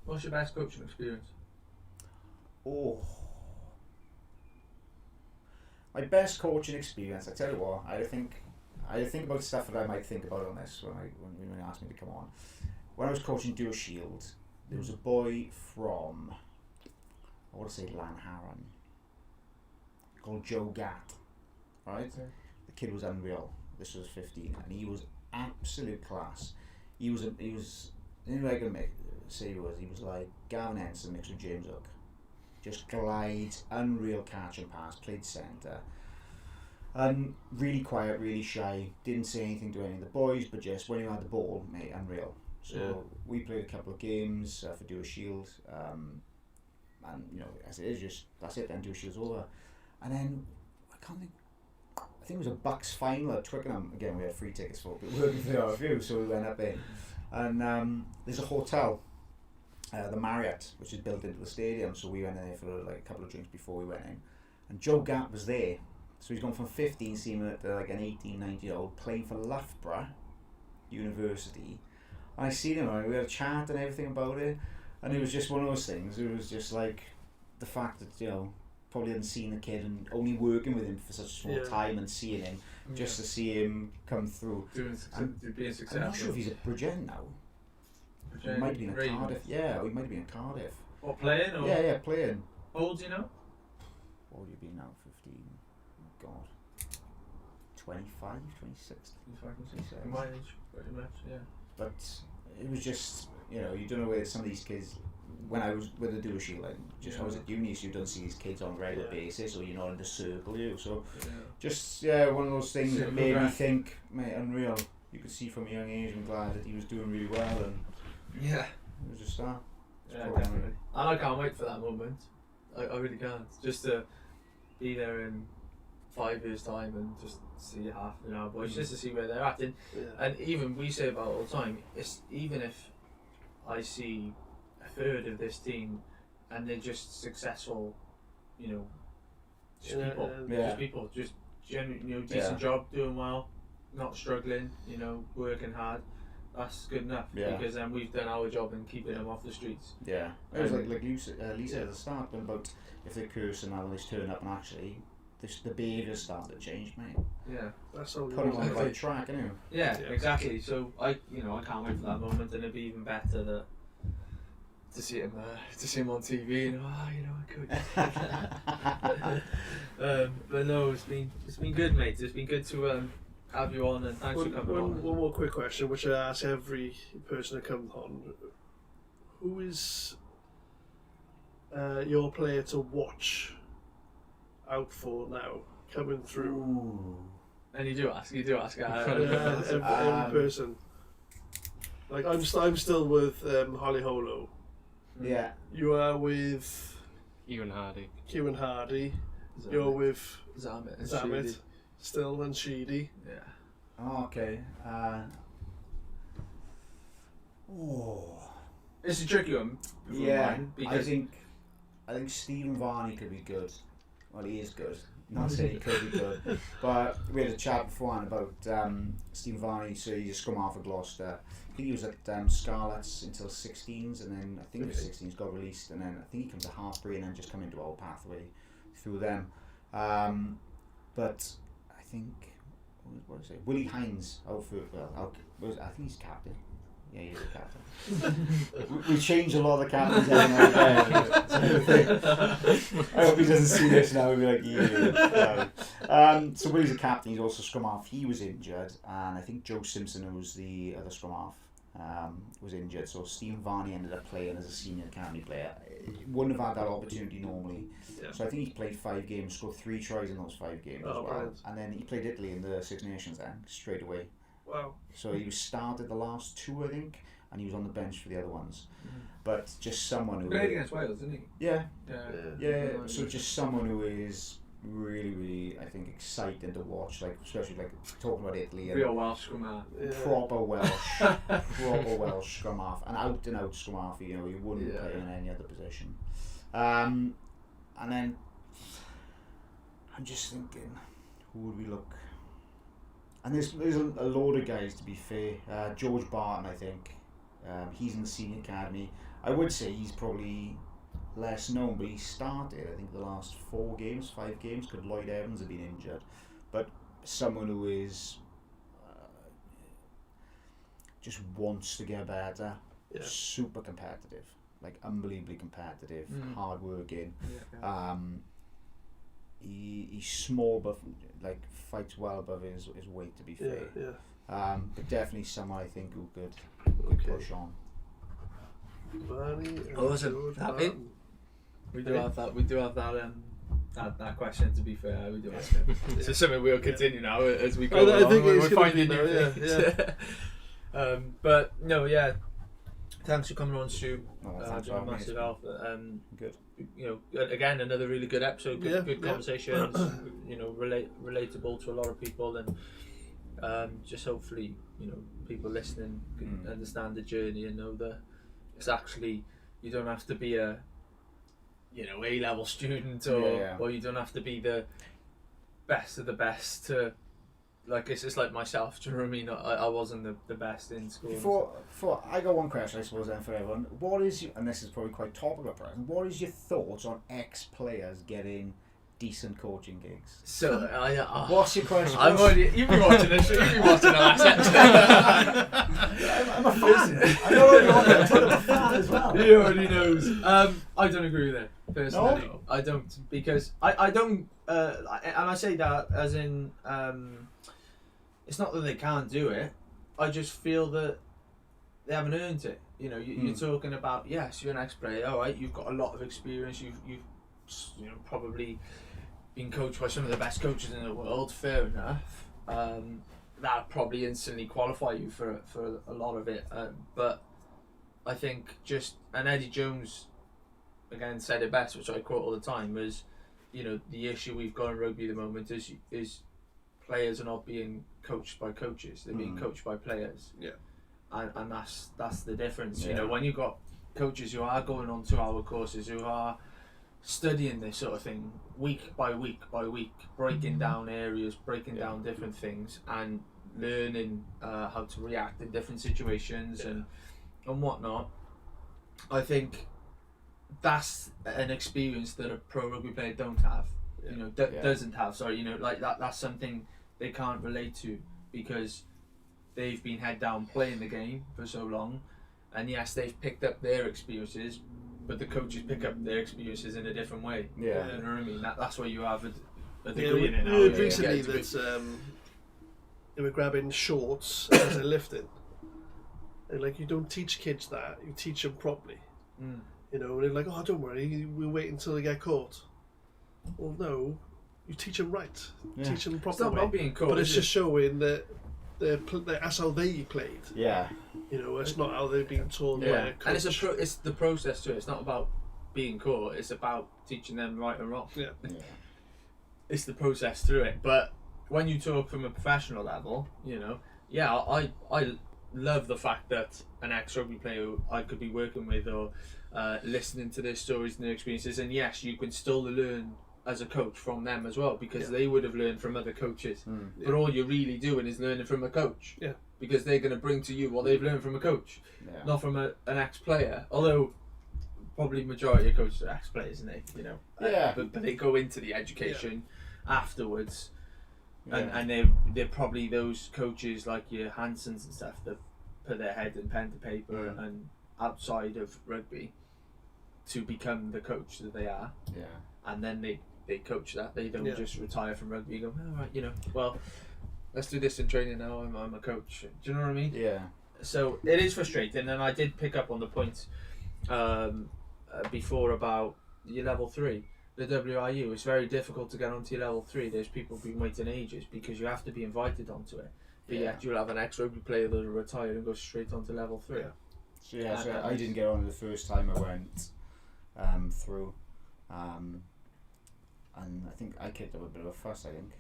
what's your best coaching experience?
My best coaching experience, I tell you what, I think about stuff that I might think about on this when you asked me to come on. When I was coaching Dual Shield, there was a boy from, I want to say Lanharan, called Joe Gatt, right? Okay. The kid was unreal. This was 15, and he was absolute class. He was, the only way I can say he was like Gavin Henson mixed with James Hook. Just glides, unreal catch and pass, played centre. And really quiet, really shy, didn't say anything to any of the boys, but just when he had the ball, mate, unreal. So we played a couple of games for Dual Shield, and as it is, just that's it, then Dual Shield's over. And then, I think it was a Bucks final at Twickenham. Again, we had free tickets for it, but working for the RFU, so we went up in. And there's a hotel, the Marriott, which is built into the stadium, so we went in there for like a couple of drinks before we went in. And Joe Gatt was there, so he's gone from 15 seeming at like an 18, 19-year-old playing for Loughborough University. And I seen him, and we had a chat and everything about it, and it was just one of those things. It was just like the fact that probably hadn't seen the kid and only working with him for such a small time and seeing him, just to see him come through.
Being successful.
I'm not sure if he's at Bridgend now. He might have been at Cardiff. Yeah, he might have been at Cardiff.
What, playing? Or?
Yeah, playing.
How old do you know?
What would you be now? 15? Oh God. 25, 26?
26. My age, pretty much, yeah.
But it was just, you don't know where some of these kids, when I was with the Dual Shield, like, I was at uni, so you don't see these kids on a regular basis, or you're not in the circle, so just, one of those things that made me think, mate, unreal. You could see from a young age, I'm glad that he was doing really well, and it was just that.
Yeah, definitely. And I can't wait for that moment. I really can't. Just to be there in 5 years' time and just see half an hour boys, just to see where they're at. And even we say about it all the time, it's even if I see a third of this team and they're just successful, just people, just genuine, decent job, doing well, not struggling, working hard. That's good enough, because then we've done our job in keeping them off the streets. Yeah, it was like Lisa at the start, but about if they're cursing now, they turn up and actually
the behaviour started to change, mate.
Yeah,
that's all.
Put him on the right track, innit?
Yeah, exactly. So I can't wait for that moment, and it'd be even better to see him on TV and but no, it's been good, mate. It's been good to have you on, and thanks for coming on.
One more quick question, which I ask every person that comes on: who is your player to watch out for now coming through?
Ooh.
And you do ask.
Every person. Like I'm still with Holly Holo.
Yeah.
You are with
Kieran Hardy.
You're with
Zamet.
Still and Sheedy.
Yeah.
Oh, okay.
It's a tricky one.
Yeah.
Because
I think Stephen Varney could be good. Well, he is good. Not saying he could be good, but we had a chat beforehand about Stephen Varney. So he's a scrum half for Gloucester. I think he was at Scarlets until 16s, and then I think the 16s got released, and then I think he comes to Hartbury and then just come into our pathway through them. But I think what is it? Willie Hines out for I think he's captain. Yeah, he's a captain. we change a lot of the captains every now and then. I hope he doesn't see this now. He'll be like, yeah. So Willie's a captain. He's also scrum half. He was injured, and I think Joe Simpson, who was the other scrum half, was injured. So Stephen Varney ended up playing as a senior academy player. He wouldn't have had that opportunity normally. Yeah. So I think he's played 5 games, scored 3 tries in those 5 games as well. Brilliant. And then he played Italy in the Six Nations then, straight away.
Wow.
So he was started the last 2, I think, and he was on the bench for the other ones. But just someone who
played against Wales, didn't he?
Yeah. So just someone who is really, really, I think, exciting to watch. Like especially like talking about Italy. And
real Welsh scrum half.
Proper Welsh scrum half, an out and out scrum half. You know, he wouldn't play in any other position. And then I'm just thinking, who would we look? And there's a load of guys, to be fair. George Barton, I think. He's in the senior academy. I would say he's probably less known, but he started, I think, the last 5 games, because Lloyd Evans had been injured. But someone who is just wants to get better, super competitive, like unbelievably competitive, hard working. He's small, but like fights well above his weight, to be fair. But definitely someone I think who could push on.
Awesome. We do have that that question, to be fair. We do ask him. So something we'll continue now as we go along. I think we're finding new things. But no, thanks for coming on, Stu.
Thanks for
massive help.
Good.
You know, again, another really good episode. Good conversations. You know, relatable to a lot of people, and just hopefully, you know, people listening can understand the journey and know that it's actually, you don't have to be a, you know, A-level student or you don't have to be the best of the best to, like, it's just like myself. Do you know what I mean? I wasn't the best in school.
Before I got one question, I suppose, then, for everyone. What is your, and this is probably quite topical at present, what is your thoughts on ex-players getting decent coaching gigs?
So,
what's your question?
You've been watching this. You've been watching the last episode.
I'm a fan. I'm not only on it, I'm a fan as well.
He already knows. I don't agree with it, personally. No? I don't, because I don't, and I say that as in, it's not that they can't do it. I just feel that they haven't earned it. You know, you're talking about, yes, you're an ex-player, all right, you've got a lot of experience, you've you know, probably been coached by some of the best coaches in the world, fair enough. That probably instantly qualify you for a lot of it. But I think and Eddie Jones, again, said it best, which I quote all the time, was, you know, the issue we've got in rugby at the moment is players are not being coached by coaches, they're being coached by players. And that's the difference. You know, when you've got coaches who are going on 2-hour courses, who are studying this sort of thing week by week, breaking down areas, breaking down different things, and learning how to react in different situations and whatnot. I think that's an experience that a pro rugby player don't have. you know, doesn't have. Sorry, you know, like that's something they can't relate to because they've been head down playing the game for so long, and yes, they've picked up their experiences, but the coaches pick up their experiences in a different way.
Yeah.
You know what I mean? That's where you have a degree in it now.
Recently, that they were grabbing shorts as they're lifting. And like, you don't teach kids that, you teach them properly. You know, and they're like, oh, don't worry, we'll wait until they get caught. Well, no, you teach them right. Teach them properly.
It's not about being caught,
but it's just showing that that's how they played.
Yeah.
You know, it's not how they've been taught by a coach.
And it's the process too. It's not about being caught. It's about teaching them right and wrong.
Yeah.
It's the process through it. But when you talk from a professional level, you know, I love the fact that an ex-rugby player I could be working with or listening to their stories and their experiences, and yes, you can still learn as a coach from them as well, because they would have learned from other coaches. But all you're really doing is learning from a coach, because they're going to bring to you what they've learned from a coach, not from an ex-player. Although probably majority of coaches are ex-players, isn't they? You know, but they go into the education afterwards. And they're probably those coaches like your Hansons and stuff that put their head and pen to paper and outside of rugby to become the coach that they are. Yeah. And then they coach that. They don't just retire from rugby and go, all right, you know, well, let's do this in training now. I'm a coach. Do you know what I mean? Yeah. So it is frustrating, and I did pick up on the point before about your level 3. The WIU, it's very difficult to get onto your level 3. There's people been waiting ages because you have to be invited onto it. But yet you'll have an ex-rugby player that'll retire and go straight onto level 3.
So I didn't get on the first time I went through, and I think I kicked up a bit of a fuss. I think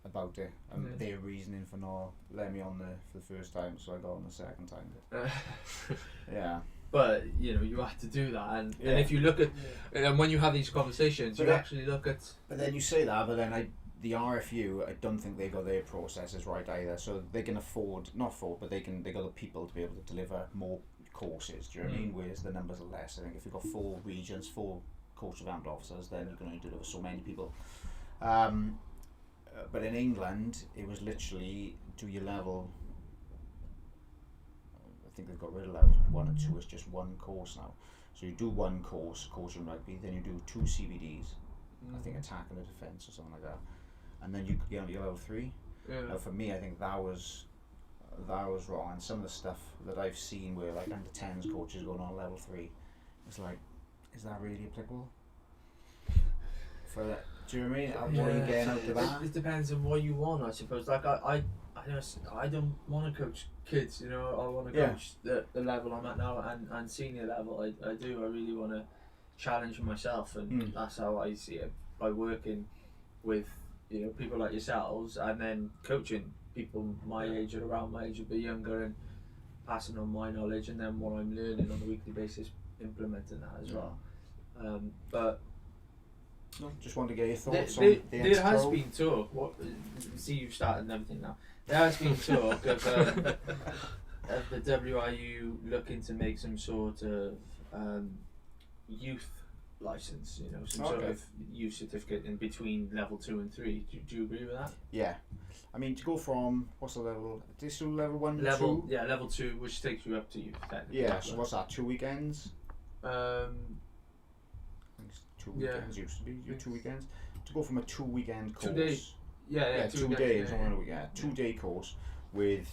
about it, their reasoning for not letting me on for the first time, so I got on the second time. Yeah. But
you know, you have to do that, and if you look at, and when you have these conversations, you actually look at.
But then you say that, but then the RFU, I don't think they got their processes right either. So they can but they got the people to be able to deliver more courses. Do you know what I mean? Whereas the numbers are less. I think if you've got 4 regions, 4 coach development officers, then you can only deliver so many people. But in England, it was literally do your level. I think they've got rid of level 1 and 2. It's just one course now. So you do one course, coaching rugby, then you do 2 CBDs, I think attack and defence or something like that, and then you could get on your level 3. Now for me, I think that was wrong, and some of the stuff that I've seen where like under 10s coaches going on level 3, it's like, is that really applicable? For that, do you know what I mean? What are you getting out of that?
It depends on what you want, I suppose. Like I don't want to coach kids, you know. I want to coach the level I'm at now and senior level. I do. I really want to challenge myself, and that's how I see it, by working with, you know, people like yourselves, and then coaching people my age or around my age, a bit younger, and passing on my knowledge, and then what I'm learning on a weekly basis, implementing that as well. But
no, just wanted to get your thoughts on the
there has been talk. See, you've started and everything now. There has been talk of the WIU looking to make some sort of youth license, you know, some sort of youth certificate in between level 2 and 3. Do you agree with that?
Yeah. I mean, to go from, what's the level? This level 1 to 2?
Yeah, level 2, which takes you up to youth, technically.
Yeah, so what's that, 2 weekends? I think it's 2 weekends, used to be, 2 weekends. To go from a 2 weekend course.
2 days. 2
days, 2 day course with,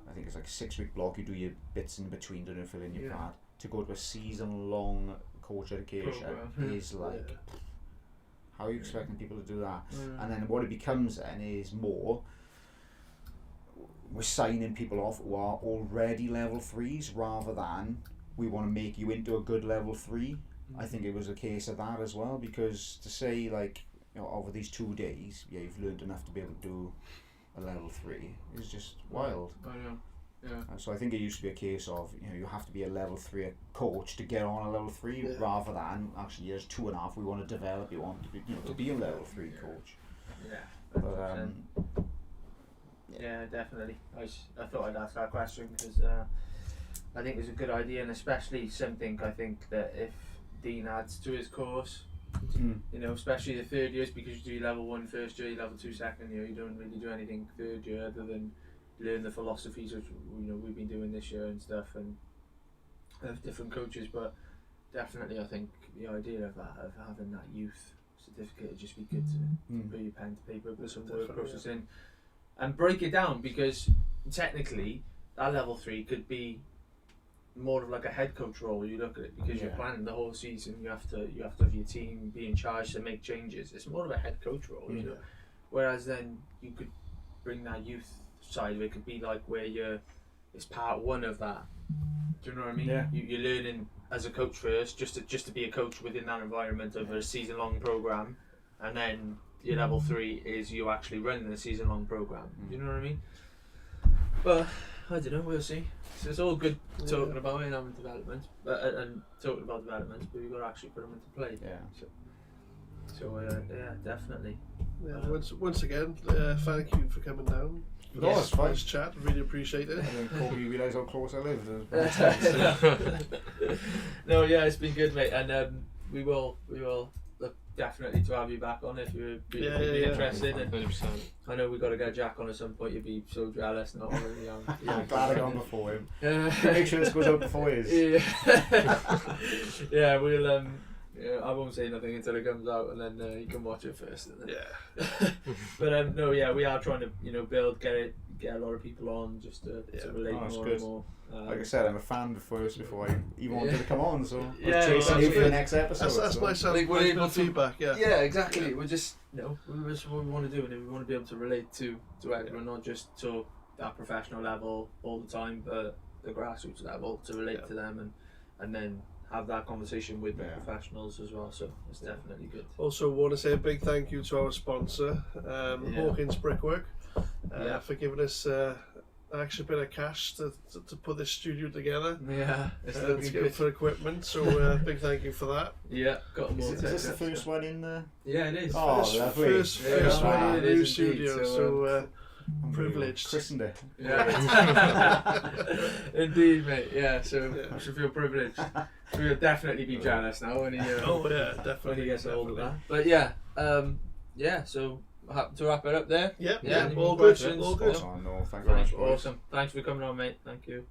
I think it's like a 6-week block. You do your bits in between, don't you, fill in your pad. To go to a season long coach education is like, how are you expecting people to do that? And then what it becomes then is more, we're signing people off who are already level 3s rather than we want to make you into a good level 3. I think it was a case of that as well, because to say like, you know, over these 2 days, you've learned enough to be able to do a level 3 is just wild.
I know. Yeah.
And so I think it used to be a case of, you know, you have to be a level 3 coach to get on a level 3, rather than actually there's 2.5. We want to develop. You want to be, you know, to be a level 3 coach.
Yeah.
But
yeah, definitely. I thought I'd ask that question because I think it's a good idea, and especially something I think that if Dean adds to his course, You know, especially the third years, because you do your level 1 first year, your level 2 second year. You don't really do anything third year other than learn the philosophies, which we've been doing this year and stuff, and have different coaches. But definitely, I think the idea of having that youth certificate would just be good to put your pen to paper, put some word process in, and break it down, because technically that level 3 could be more of like a head coach role. You look at it, because you're planning the whole season. You have to have your team be in charge to make changes. It's more of a head coach role, you know. Whereas then you could bring that youth side of it. Could be like where it's part 1 of that. Do you know what I mean? Yeah. You're learning as a coach first, just to be a coach within that environment over a season-long program, and then your level 3 is you actually running a season-long program. Do you know what I mean? But I don't know. We'll see. So it's all good talking about it and having development, and talking about developments, but we've got to actually put them into play. Yeah. So definitely.
Yeah. Once again, thank you for coming down.
Yes,
nice chat. Really appreciate it.
And then Corby, you realise how close I live.
No, yeah, it's been good, mate, and we will look definitely to have you back on if you'd be interested. And
100%.
I know we've got to get Jack on at some point. You'd be so jealous, not already.
I'm glad I got on before him. Make sure this goes out before his.
Yeah, we'll. I won't say nothing until it comes out, and then you can watch it first. And then.
Yeah.
But no, we are trying to build, get a lot of people on, just to relate more and more.
Like I said, I'm a fan before I even wanted to come on, so I was chasing you for the next episode.
That's nice. I think we're able to feedback. Yeah,
exactly. We're just that's what we want to do, and we want to be able to relate to everyone, not just to that professional level all the time, but the grassroots level, to relate to them, and then have that conversation with the professionals as well. So it's definitely good.
Also, want to say a big thank you to our sponsor, Hawkins Brickwork, for giving us an extra bit of cash to put this studio together.
Yeah, it's looking good
for equipment. So big thank you for that.
Yeah, got more.
Is this the first one in the?
Yeah, it is.
Oh, lovely.
First one in the new studio. So. Privileged.
Christened it.
Yeah. Indeed, mate. Yeah, so I should feel privileged. We'll definitely be jealous now when he
definitely
when he gets hold of that. But yeah, so to wrap it up there.
All good.
Oh, no, thank you very much.
Awesome. Thanks for coming on, mate. Thank you.